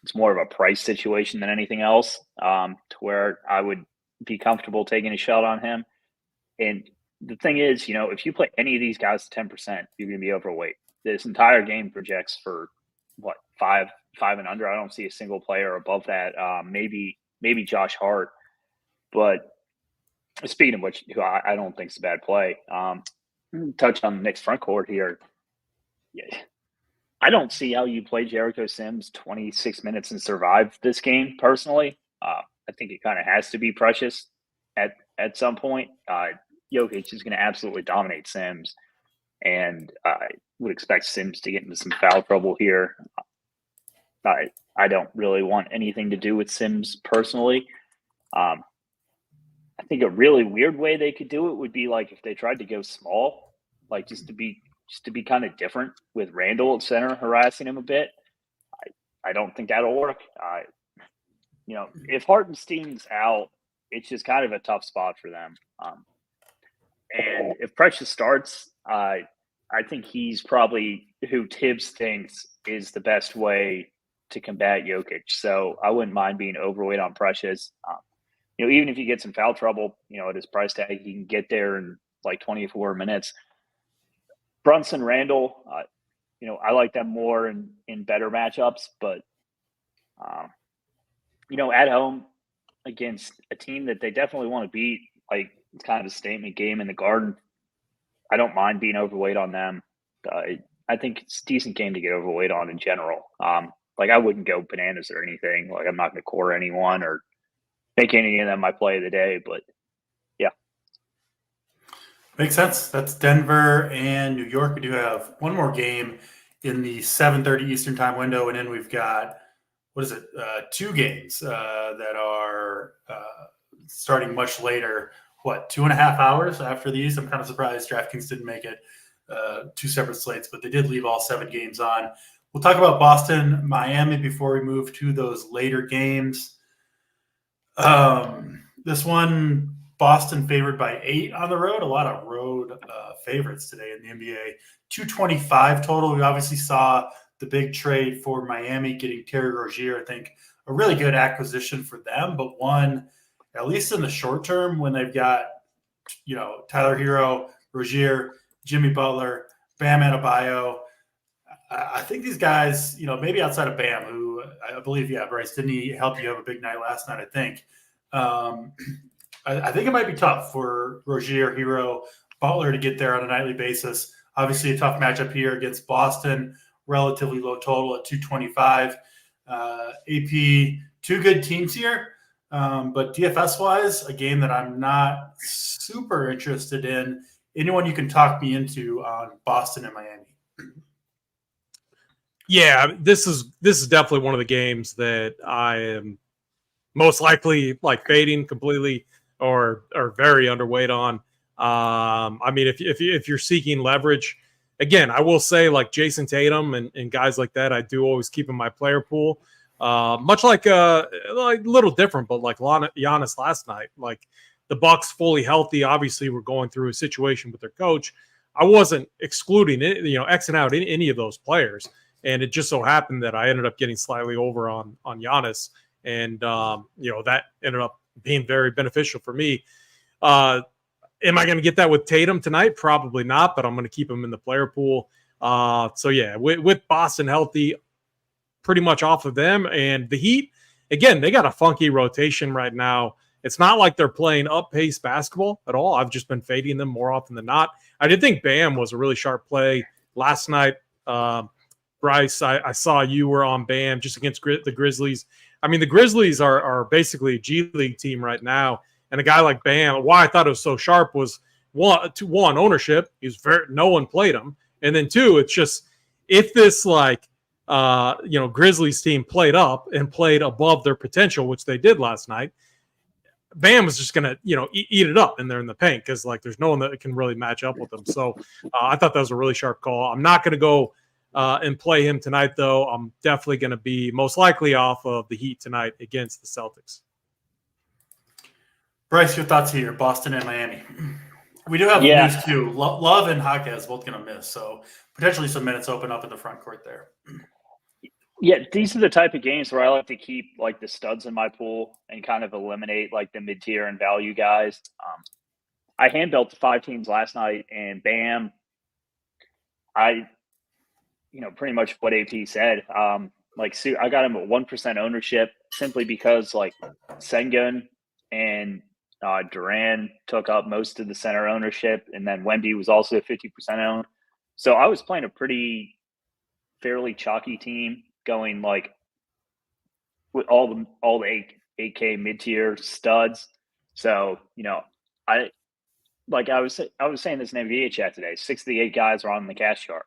it's more of a price situation than anything else, to where I would be comfortable taking a shot on him. And the thing is, if you play any of these guys to 10%, you're going to be overweight. This entire game projects for what, five and under. I don't see a single player above that. Maybe Josh Hart. But speaking of which, who I don't think is a bad play. Touch on the Knicks front court here. Yeah, I don't see how you play Jericho Sims 26 minutes and survive this game. Personally, I think it kind of has to be Precious at some point. Jokic is going to absolutely dominate Sims, and I would expect Sims to get into some foul trouble here. I don't really want anything to do with Sims personally. I think a really weird way they could do it would be like if they tried to go small, like just to be kind of different with Randall at center harassing him a bit. I don't think that'll work. If Hartenstein's out, it's just kind of a tough spot for them. And if Precious starts, I think he's probably who Tibbs thinks is the best way to combat Jokic. So I wouldn't mind being overweight on Precious. Even if you get some foul trouble, at his price tag, he can get there in like 24 minutes. Brunson, Randall, I like them more in better matchups, but at home against a team that they definitely want to beat, like it's kind of a statement game in the Garden. I don't mind being overweight on them. I think it's a decent game to get overweight on in general. I wouldn't go bananas or anything. Like, I'm not going to core anyone or make any of them my play of the day, but yeah. Makes sense. That's Denver and New York. We do have one more game in the 7:30 Eastern time window, and then we've got, two games that are starting much later. 2.5 hours after these? I'm kind of surprised DraftKings didn't make it two separate slates, but they did leave all 7 games on. We'll talk about Boston, Miami before we move to those later games. This one, Boston favored by 8 on the road. A lot of road favorites today in the NBA. 225 total. We obviously saw the big trade for Miami getting Terry Rozier. I think a really good acquisition for them, but one, at least in the short term, when they've got, Tyler Hero, Rozier, Jimmy Butler, Bam Adebayo. I think these guys, maybe outside of Bam, who I believe, Bryce, didn't he help you have a big night last night, I think. I think it might be tough for Rozier, Hero, Butler to get there on a nightly basis. Obviously a tough matchup here against Boston, relatively low total at 225. AP, two good teams here. But DFS-wise, a game that I'm not super interested in. Anyone you can talk me into on Boston and Miami? Yeah, this is definitely one of the games that I am most likely fading completely or very underweight on. If you're seeking leverage again, I will say like Jason Tatum and guys like that, I do always keep in my player pool. Much like a little different, but like Giannis last night, like the Bucks fully healthy. Obviously, we're going through a situation with their coach. I wasn't excluding it, Xing out any of those players. And it just so happened that I ended up getting slightly over on Giannis. And, that ended up being very beneficial for me. Am I going to get that with Tatum tonight? Probably not, but I'm going to keep him in the player pool. With Boston healthy, pretty much off of them. And the Heat, again, they got a funky rotation right now. It's not like they're playing up-pace basketball at all. I've just been fading them more often than not. I did think Bam was a really sharp play last night. Bryce, I saw you were on Bam just against the Grizzlies. I mean, the Grizzlies are basically a G League team right now. And a guy like Bam, why I thought it was so sharp was one, ownership. No one played him. And then two, it's just if this Grizzlies team played up and played above their potential, which they did last night, Bam was just going to, eat it up in there in the paint because, there's no one that can really match up with them. So I thought that was a really sharp call. I'm not going to go and play him tonight, though. I'm definitely going to be most likely off of the Heat tonight against the Celtics. Bryce, your thoughts here, Boston and Miami. We do have news, too. Love and Jaquez both going to miss, so potentially some minutes open up in the front court there. Yeah, these are the type of games where I like to keep the studs in my pool and kind of eliminate the mid-tier and value guys. I hand-built the 5 teams last night, and Bam, pretty much what AP said. I got him at 1% ownership simply because Sengun and Duran took up most of the center ownership, and then Wemby was also 50% owned. So I was playing a fairly chalky team, going with all the 8K mid-tier studs. So I was saying this in NBA chat today. 6 of the 8 guys are on the cash chart.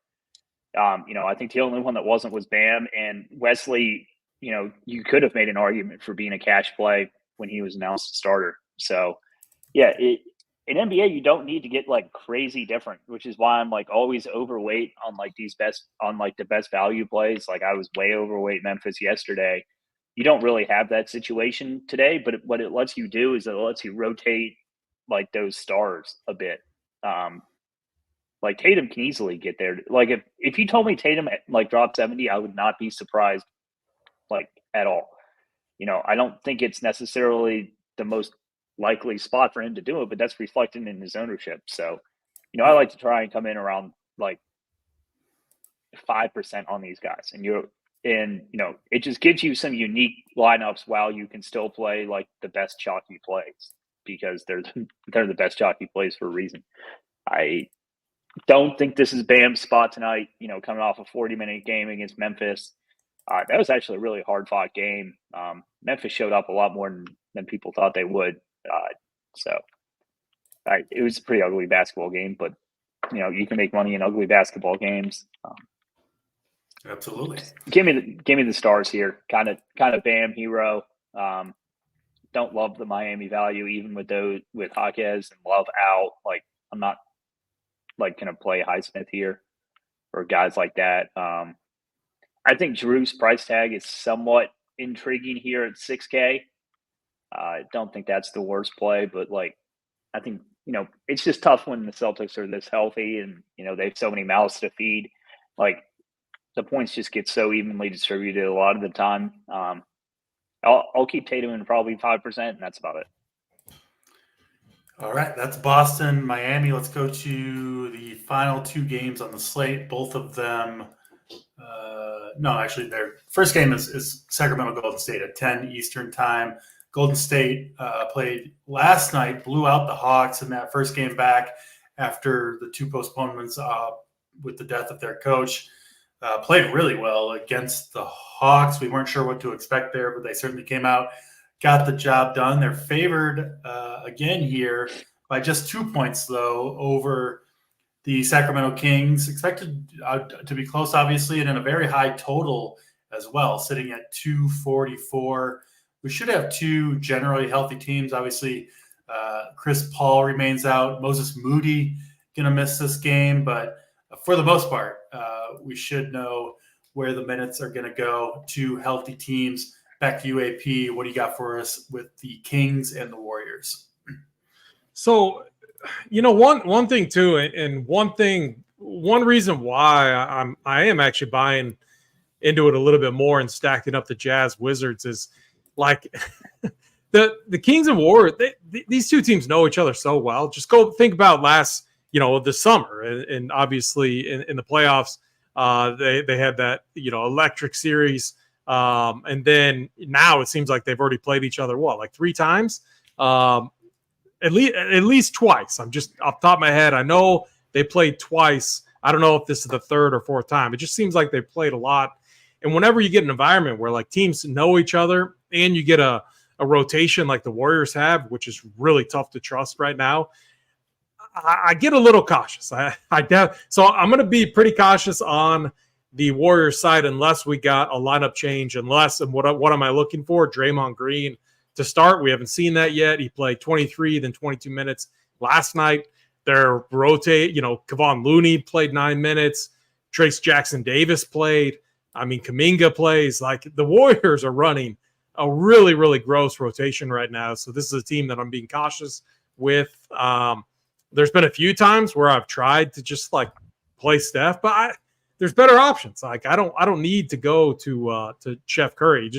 I think the only one that wasn't was Bam, and Wesley. You could have made an argument for being a cash play when he was announced a starter. So yeah, in NBA, you don't need to get crazy different, which is why I'm always overweight on the best value plays. I was way overweight Memphis yesterday. You don't really have that situation today, but what it lets you do is it lets you rotate those stars a bit. Tatum can easily get there. If you told me Tatum dropped 70, I would not be surprised at all. I don't think it's necessarily the most likely spot for him to do it, but that's reflected in his ownership. So, I like to try and come in around 5% on these guys, and it just gives you some unique lineups while you can still play the best chalky plays, because they're the best chalky plays for a reason. I don't think this is Bam's spot tonight. Coming off a 40-minute game against Memphis, that was actually a really hard-fought game. Memphis showed up a lot more than people thought they would. It was a pretty ugly basketball game, but you can make money in ugly basketball games. Absolutely. Give me the stars here. Kind of Bam hero. Don't love the Miami value, even with Jaquez and Love out. I'm not going to play Highsmith here or guys like that. I think Drew's price tag is somewhat intriguing here at 6K. I don't think that's the worst play, but I think, it's just tough when the Celtics are this healthy and, they have so many mouths to feed. The points just get so evenly distributed a lot of the time. I'll keep Tatum in probably 5%, and that's about it. All right, that's Boston, Miami. Let's go to the final 2 games on the slate. Both of them their first game is Sacramento Golden State at 10 Eastern time. Golden State played last night, blew out the Hawks in that first game back after the 2 postponements with the death of their coach. Played really well against the Hawks. We weren't sure what to expect there, but they certainly came out, got the job done. They're favored again here by just 2 points, though, over the Sacramento Kings. Expected to be close, obviously, and in a very high total as well, sitting at 244. We should have 2 generally healthy teams. Obviously, Chris Paul remains out. Moses Moody going to miss this game, but for the most part, we should know where the minutes are going to go to healthy teams. Back to UAP. What do you got for us with the Kings and the Warriors? So, one thing too, and one reason why I am actually buying into it a little bit more and stacking up the Jazz Wizards is like the Kings and Warriors. These two teams know each other so well. Just go think about the summer, and obviously in the playoffs, they had that electric series, and then now it seems like they've already played each other like 3 times. At least twice. I'm just off the top of my head. I know they played twice. I don't know if this is the 3rd or 4th time. It just seems like they played a lot. And whenever you get an environment where like teams know each other and you get a rotation like the Warriors have, which is really tough to trust right now, I get a little cautious. So I'm going to be pretty cautious on the Warriors side unless we got a lineup change. And what am I looking for? Draymond Green to start. We haven't seen that yet. He played 23, then 22 minutes last night. They're Kevon Looney played 9 minutes. Trace Jackson Davis played. Kuminga plays. Like, the Warriors are running a really, really gross rotation right now. So this is a team that I'm being cautious with. There's been a few times where I've tried to just like play Steph, but there's better options. Like, I don't need to go to Chef Curry.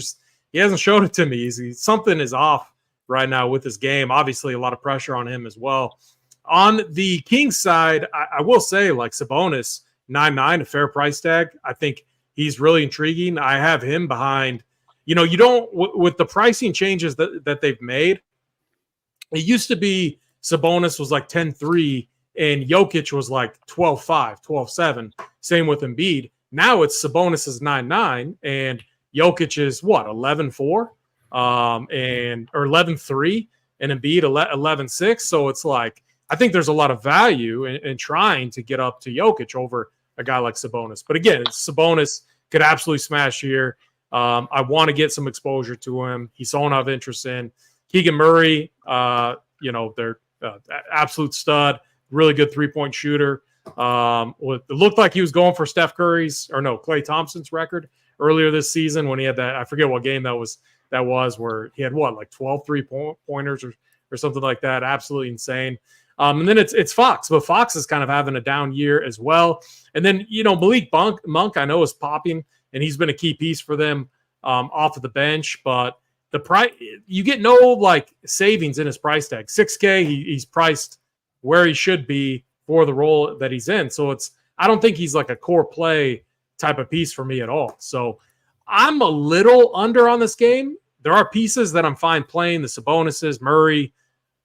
He hasn't shown it to me. Something is off right now with his game. Obviously, a lot of pressure on him as well. On the Kings side, I will say, like, Sabonis, 9.9, a fair price tag. I think he's really intriguing. I have him behind. You don't with the pricing changes that they've made. It used to be Sabonis was like 10.3 and Jokic was like 12.5, 12.7. Same with Embiid. Now it's Sabonis is 9.9 and Jokic is what, 11.4 or 11.3 and Embiid 11.6. So it's like, I think there's a lot of value in trying to get up to Jokic over a guy like Sabonis. But again, Sabonis could absolutely smash here. I want to get some exposure to him. He's someone I have interest in. Keegan Murray, they're absolute stud, really good 3-point shooter. It looked like he was going for Klay Thompson's record earlier this season when he had that. I forget what game that was where he had like 12 3-pointers or something like that. Absolutely insane. And then it's Fox, but Fox is kind of having a down year as well. And then, Malik Monk, I know, is popping, and he's been a key piece for them off of the bench. But the price, you get no like savings in his price tag. $6K, he's priced where he should be for the role that he's in. So I don't think he's like a core play type of piece for me at all. So I'm a little under on this game. There are pieces that I'm fine playing, the Sabonis's, Murray,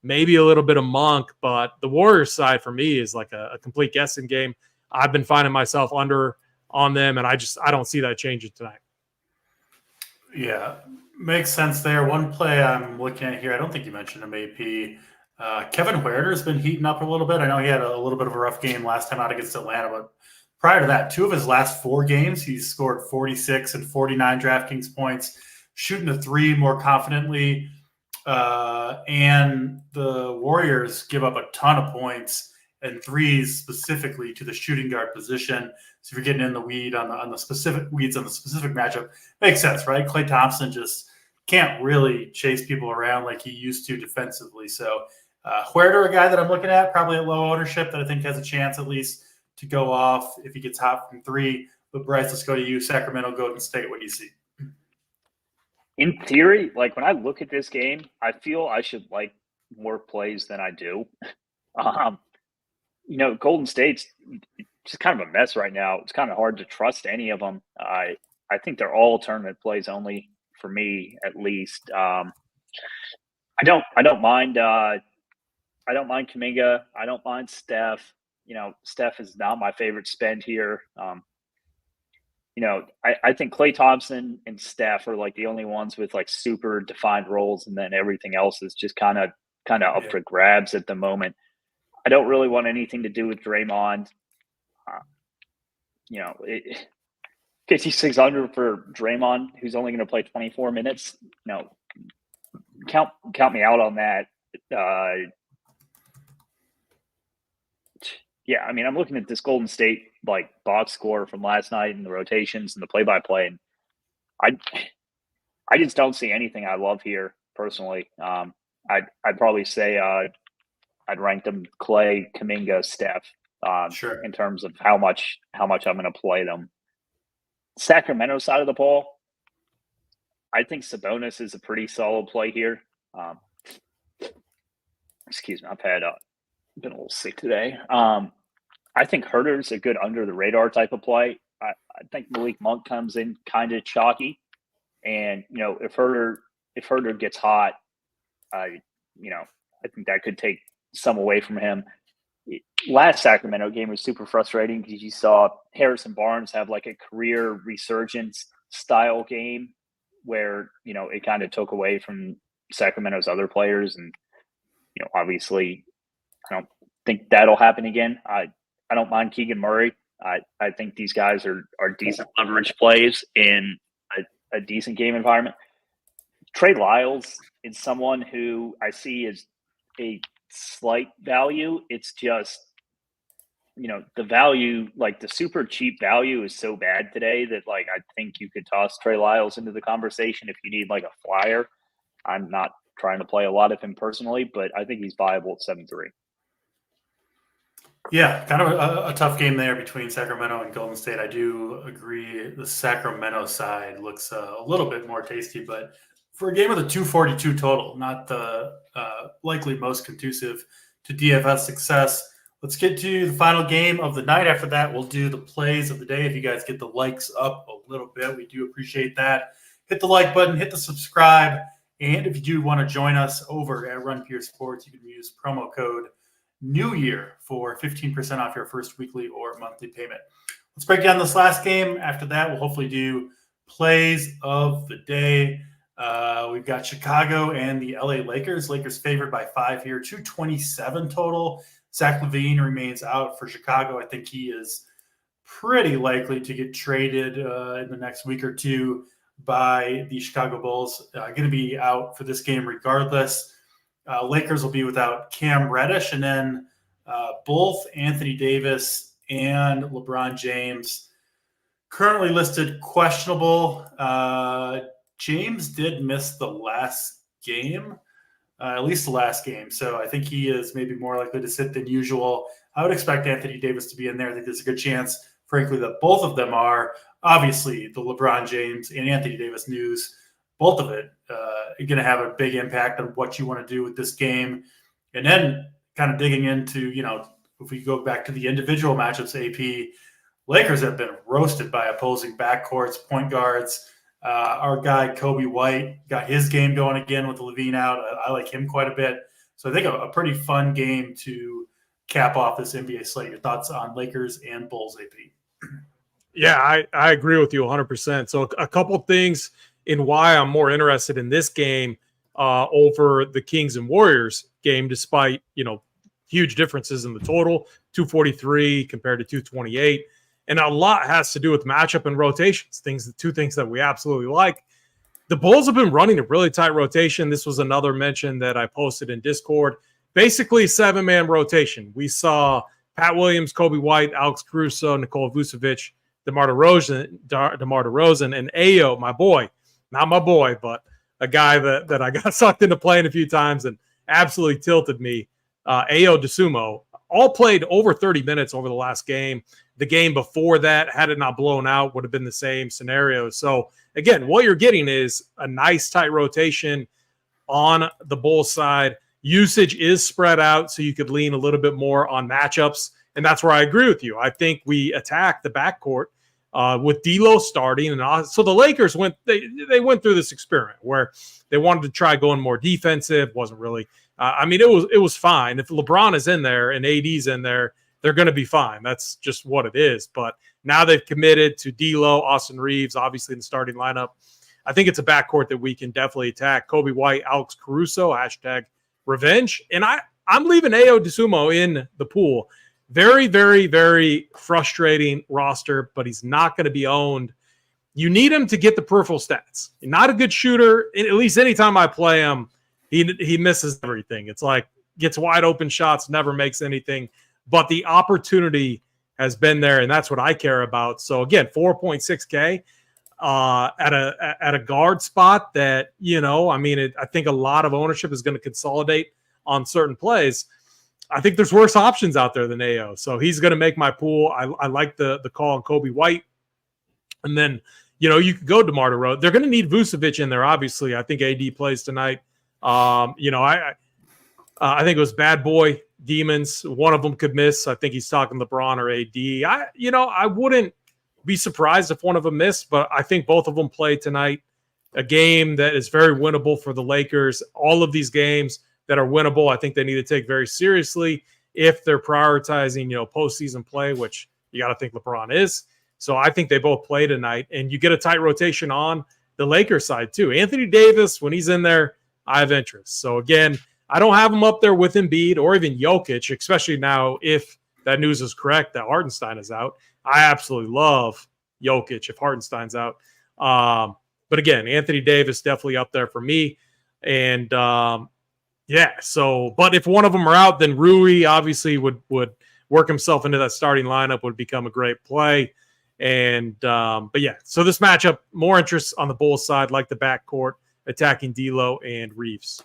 maybe a little bit of Monk, but the Warriors side for me is like a complete guessing game. I've been finding myself under on them, and I don't see that changing tonight. Yeah, makes sense there. One play I'm looking at here, I don't think you mentioned him, AP. Kevin Huerter's been heating up a little bit. I know he had a little bit of a rough game last time out against Atlanta, but prior to that, 2 of his last 4 games, he's scored 46 and 49 DraftKings points, shooting the 3 more confidently. And the Warriors give up a ton of points and threes specifically to the shooting guard position. So if you're getting in the weeds on the specific matchup, makes sense, right? Klay Thompson just can't really chase people around like he used to defensively. So Huerter, a guy that I'm looking at, probably at low ownership, that I think has a chance at least to go off if he gets hot from 3. But Bryce, let's go to you. Sacramento, Golden State. What do you see? In theory, like when I look at this game, I feel I should like more plays than I do. Golden State's just kind of a mess right now. It's kind of hard to trust any of them. I think they're all tournament plays only for me, at least. I don't mind. I don't mind Kuminga. I don't mind Steph. Steph is not my favorite spend here. I think Klay Thompson and Steph are like the only ones with like super defined roles, and then everything else is just kind of up for grabs at the moment. I don't really want anything to do with Draymond. 5,600 for Draymond, who's only going to play 24 minutes. Count me out on that. I'm looking at this Golden State like box score from last night and the rotations and the play-by-play. And I just don't see anything I love here personally. I'd probably say I'd rank them Clay, Kuminga, Steph Sure. in terms of how much I'm going to play them. Sacramento side of the ball, I think Sabonis is a pretty solid play here. Excuse me, I've been a little sick today. I think Herter's a good under the radar type of play. I think Malik Monk comes in kind of chalky, and if Herter gets hot, I think that could take some away from him. Last Sacramento game was super frustrating because you saw Harrison Barnes have like a career resurgence style game where it kind of took away from Sacramento's other players, and obviously I don't think that'll happen again. I don't mind Keegan Murray. I think these guys are decent leverage plays in a decent game environment. Trey Lyles is someone who I see as a slight value. It's just, the value, like the super cheap value is so bad today that like I think you could toss Trey Lyles into the conversation if you need like a flyer. I'm not trying to play a lot of him personally, but I think he's viable at 7-3. Yeah, kind of a tough game there between Sacramento and Golden State. I do agree the Sacramento side looks a little bit more tasty, but for a game with a 242 total, not the likely most conducive to DFS success. Let's get to the final game of the night. After that, we'll do the plays of the day. If you guys get the likes up a little bit, we do appreciate that. Hit the like button, hit the subscribe, and if you do want to join us over at Run Pure Sports, you can use promo code New Year for 15% off your first weekly or monthly payment. Let's break down this last game. After that, we'll hopefully do plays of the day. We've got Chicago and the LA Lakers. Lakers favored by 5 here, 227 total. Zach LaVine remains out for Chicago. I think he is pretty likely to get traded in the next week or two by the Chicago Bulls. Going to be out for this game regardless. Lakers will be without Cam Reddish, and then both Anthony Davis and LeBron James currently listed questionable. James did miss the last game, at least the last game. So I think he is maybe more likely to sit than usual. I would expect Anthony Davis to be in there. I think there's a good chance, frankly, that both of them are. Obviously, the LeBron James and Anthony Davis news, both of it, going to have a big impact on what you want to do with this game. And then kind of digging into, if we go back to the individual matchups, AP, Lakers have been roasted by opposing backcourts, point guards. Our guy, Kobe White, got his game going again with LaVine out. I like him quite a bit. So I think a pretty fun game to cap off this NBA slate. Your thoughts on Lakers and Bulls, AP? Yeah, I agree with you 100%. So a couple things in why I'm more interested in this game over the Kings and Warriors game, despite, huge differences in the total, 243 compared to 228. And a lot has to do with matchup and rotations, two things that we absolutely like. The Bulls have been running a really tight rotation. This was another mention that I posted in Discord. Basically, 7-man rotation. We saw Pat Williams, Kobe White, Alex Caruso, Nikola Vucevic, DeMar DeRozan, and Ayo, my boy. Not my boy, but a guy that I got sucked into playing a few times and absolutely tilted me. Ayo DeSumo all played over 30 minutes over the last game. The game before that, had it not blown out, would have been the same scenario. So, again, what you're getting is a nice tight rotation on the Bulls side. Usage is spread out, so you could lean a little bit more on matchups, and that's where I agree with you. I think we attack the backcourt with D'Lo starting, and so the Lakers went through this experiment where they wanted to try going more defensive. Wasn't really. It was fine. If LeBron is in there and AD's in there, they're going to be fine. That's just what it is. But now they've committed to D'Lo, Austin Reeves, obviously in the starting lineup. I think it's a backcourt that we can definitely attack. Kobe White, Alex Caruso, #revenge. And I'm leaving Ayo DeSumo in the pool. Very, very, very frustrating roster, but he's not going to be owned. You need him to get the peripheral stats. Not a good shooter. At least anytime I play him, he misses everything. It's like gets wide open shots, never makes anything. But the opportunity has been there, and that's what I care about. So again, 4.6K at a guard spot that, I think a lot of ownership is going to consolidate on certain plays. I think there's worse options out there than AO. So he's going to make my pool. I like the call on Kobe White. And then, you could go DeMar DeRozan. They're going to need Vucevic in there, obviously. I think AD plays tonight. I think it was Bad Boy Demons. One of them could miss. I think he's talking LeBron or AD. I wouldn't be surprised if one of them missed, but I think both of them play tonight. A game that is very winnable for the Lakers. All of these games that are winnable, I think they need to take very seriously if they're prioritizing, postseason play, which you got to think LeBron is. So I think they both play tonight, and you get a tight rotation on the Lakers side too. Anthony Davis, when he's in there, I have interest. So again, I don't have him up there with Embiid or even Jokic, especially now if that news is correct that Hartenstein is out. I absolutely love Jokic if Hartenstein's out. But again, Anthony Davis definitely up there for me. And but if one of them are out, then Rui obviously would work himself into that starting lineup, would become a great play. And so this matchup, more interest on the Bulls side, like the backcourt attacking D'Lo and Reeves.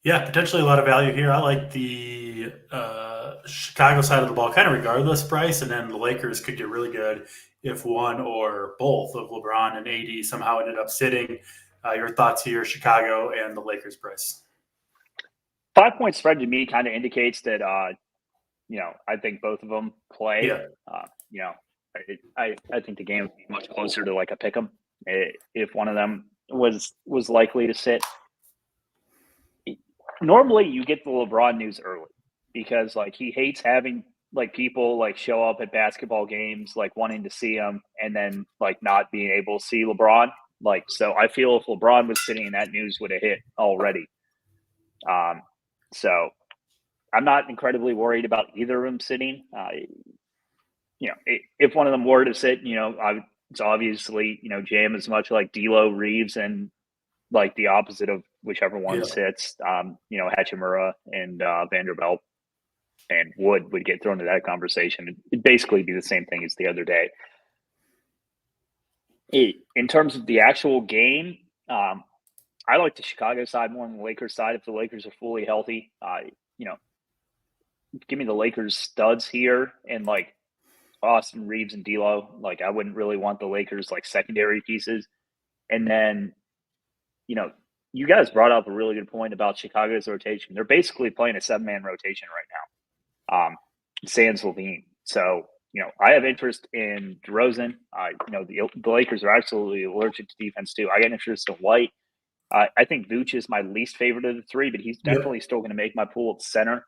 Yeah, potentially a lot of value here. I like the Chicago side of the ball, kind of regardless, Bryce, and then the Lakers could get really good if one or both of LeBron and AD somehow ended up sitting. Your thoughts here, Chicago and the Lakers, Bryce? 5-point spread to me kind of indicates that, I think both of them play. Yeah. I think the game would be much closer to like a pick 'em if one of them was likely to sit. Normally, you get the LeBron news early because like he hates having like people like show up at basketball games like wanting to see him and then like not being able to see LeBron. Like, so I feel if LeBron was sitting, that news would have hit already. So I'm not incredibly worried about either of them sitting. If one of them were to sit, it's obviously, jam as much like D'Lo, Reeves, and like the opposite of whichever one sits, Hachimura and Vanderbilt and Wood would get thrown into that conversation. It'd basically be the same thing as the other day. In terms of the actual game, I like the Chicago side more than the Lakers side. If the Lakers are fully healthy, give me the Lakers studs here and like Austin Reeves and D'Lo. Like I wouldn't really want the Lakers like secondary pieces. And then, you guys brought up a really good point about Chicago's rotation. They're basically playing a 7-man rotation right now. Sans Levine. So, I have interest in DeRozan. The Lakers are absolutely allergic to defense too. I got interest in White. I think Vooch is my least favorite of the three, but he's definitely still going to make my pool at center.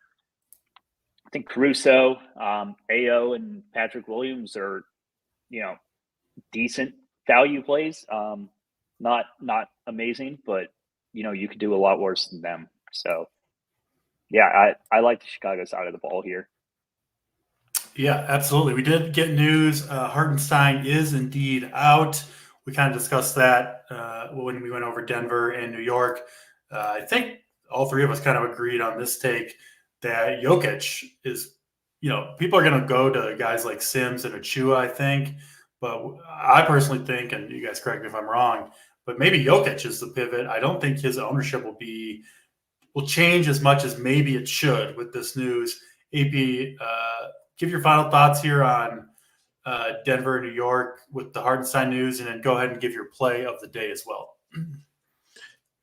I think Caruso, AO, and Patrick Williams are, decent value plays. Not amazing, but you could do a lot worse than them. So, yeah, I like the Chicago side of the ball here. Yeah, absolutely. We did get news. Hartenstein is indeed out. We kind of discussed that when we went over Denver and New York. I think all three of us kind of agreed on this take that Jokic is, people are going to go to guys like Sims and Achua, I think. But I personally think, and you guys correct me if I'm wrong, but maybe Jokic is the pivot. I don't think his ownership will change as much as maybe it should with this news. AP, give your final thoughts here on Denver and New York with the Hartenstein news, and then go ahead and give your play of the day as well.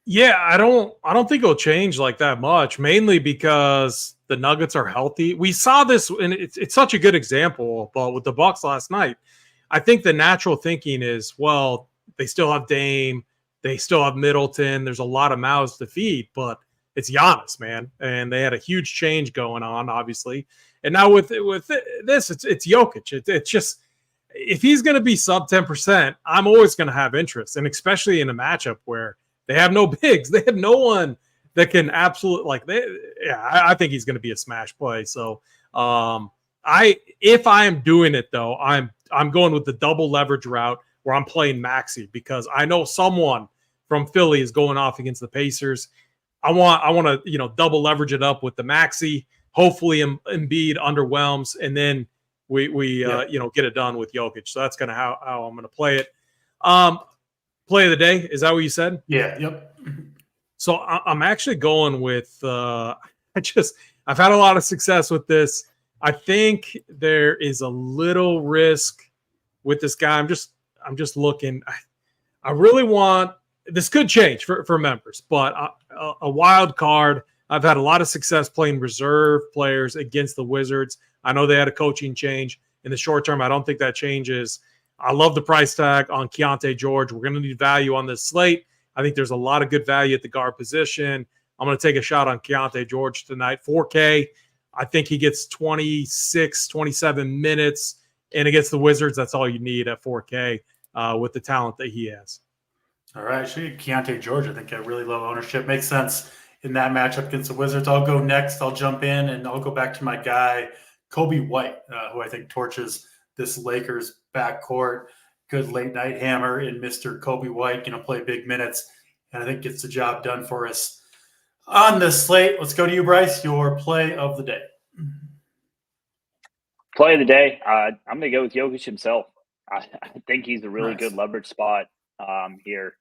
Yeah, I don't think it'll change like that much, mainly because the Nuggets are healthy. We saw this, and it's such a good example, but with the Bucks last night, I think the natural thinking is, well, they still have Dame, they still have Middleton. There's a lot of mouths to feed, but it's Giannis, man, and they had a huge change going on, obviously. And now with this, it's Jokic. It's just, if he's going to be sub 10%, I'm always going to have interest, and especially in a matchup where they have no bigs, they have no one that can absolutely I think he's going to be a smash play. So if I am doing it though, I'm going with the double leverage route where I'm playing Maxey because I know someone from Philly is going off against the Pacers. I want to double leverage it up with the Maxey. Hopefully Embiid underwhelms, and then we Yeah. get it done with Jokic. So that's kind of how I'm going to play it. Play of the day, is that what you said? Yeah. Yep. So I'm actually going with I've had a lot of success with this. I think there is a little risk with this guy. I'm just looking. I really want this could change for members, but a wild card. I've had a lot of success playing reserve players against the Wizards. I know they had a coaching change in the short term. I don't think that changes. I love the price tag on Keontae George. We're going to need value on this slate. I think there's a lot of good value at the guard position. I'm going to take a shot on Keontae George tonight. 4K. I think he gets 26, 27 minutes. And against the Wizards, that's all you need at 4K with the talent that he has. All right. Actually, Keontae George, I think a really low ownership. Makes sense in that matchup against the Wizards. I'll go next. I'll jump in, and I'll go back to my guy, Kobe White, who I think torches this Lakers backcourt. Good late night hammer in Mr. Kobe White, going to play big minutes, and I think gets the job done for us on this slate. Let's go to you, Bryce, your play of the day. Play of the day. I'm going to go with Jokic himself. I think he's a really Nice. good leverage spot here.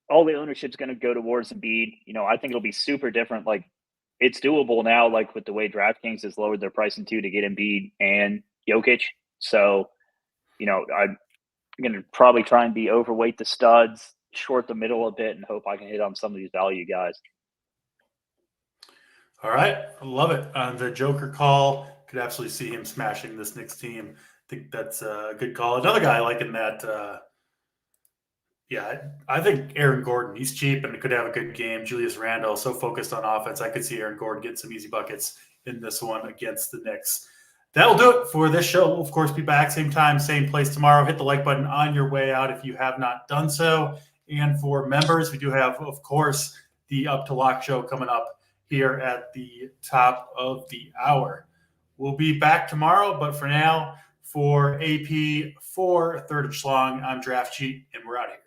All the ownership's going to go towards Embiid. I think it'll be super different. Like, it's doable now, like with the way DraftKings has lowered their pricing to get Embiid and Jokic. So, I'm going to probably try and be overweight the studs, short the middle a bit, and hope I can hit on some of these value guys. All right. I love it. The Joker call, could absolutely see him smashing this Knicks team. I think that's a good call. Another guy I like in that, I think Aaron Gordon, he's cheap and could have a good game. Julius Randle, so focused on offense. I could see Aaron Gordon get some easy buckets in this one against the Knicks. That'll do it for this show. We'll, of course, be back same time, same place tomorrow. Hit the like button on your way out if you have not done so. And for members, we do have, of course, the Up to Lock show coming up here at the top of the hour. We'll be back tomorrow, but for now, for AP, for Third and Schlong, I'm Draft Cheat, and we're out here.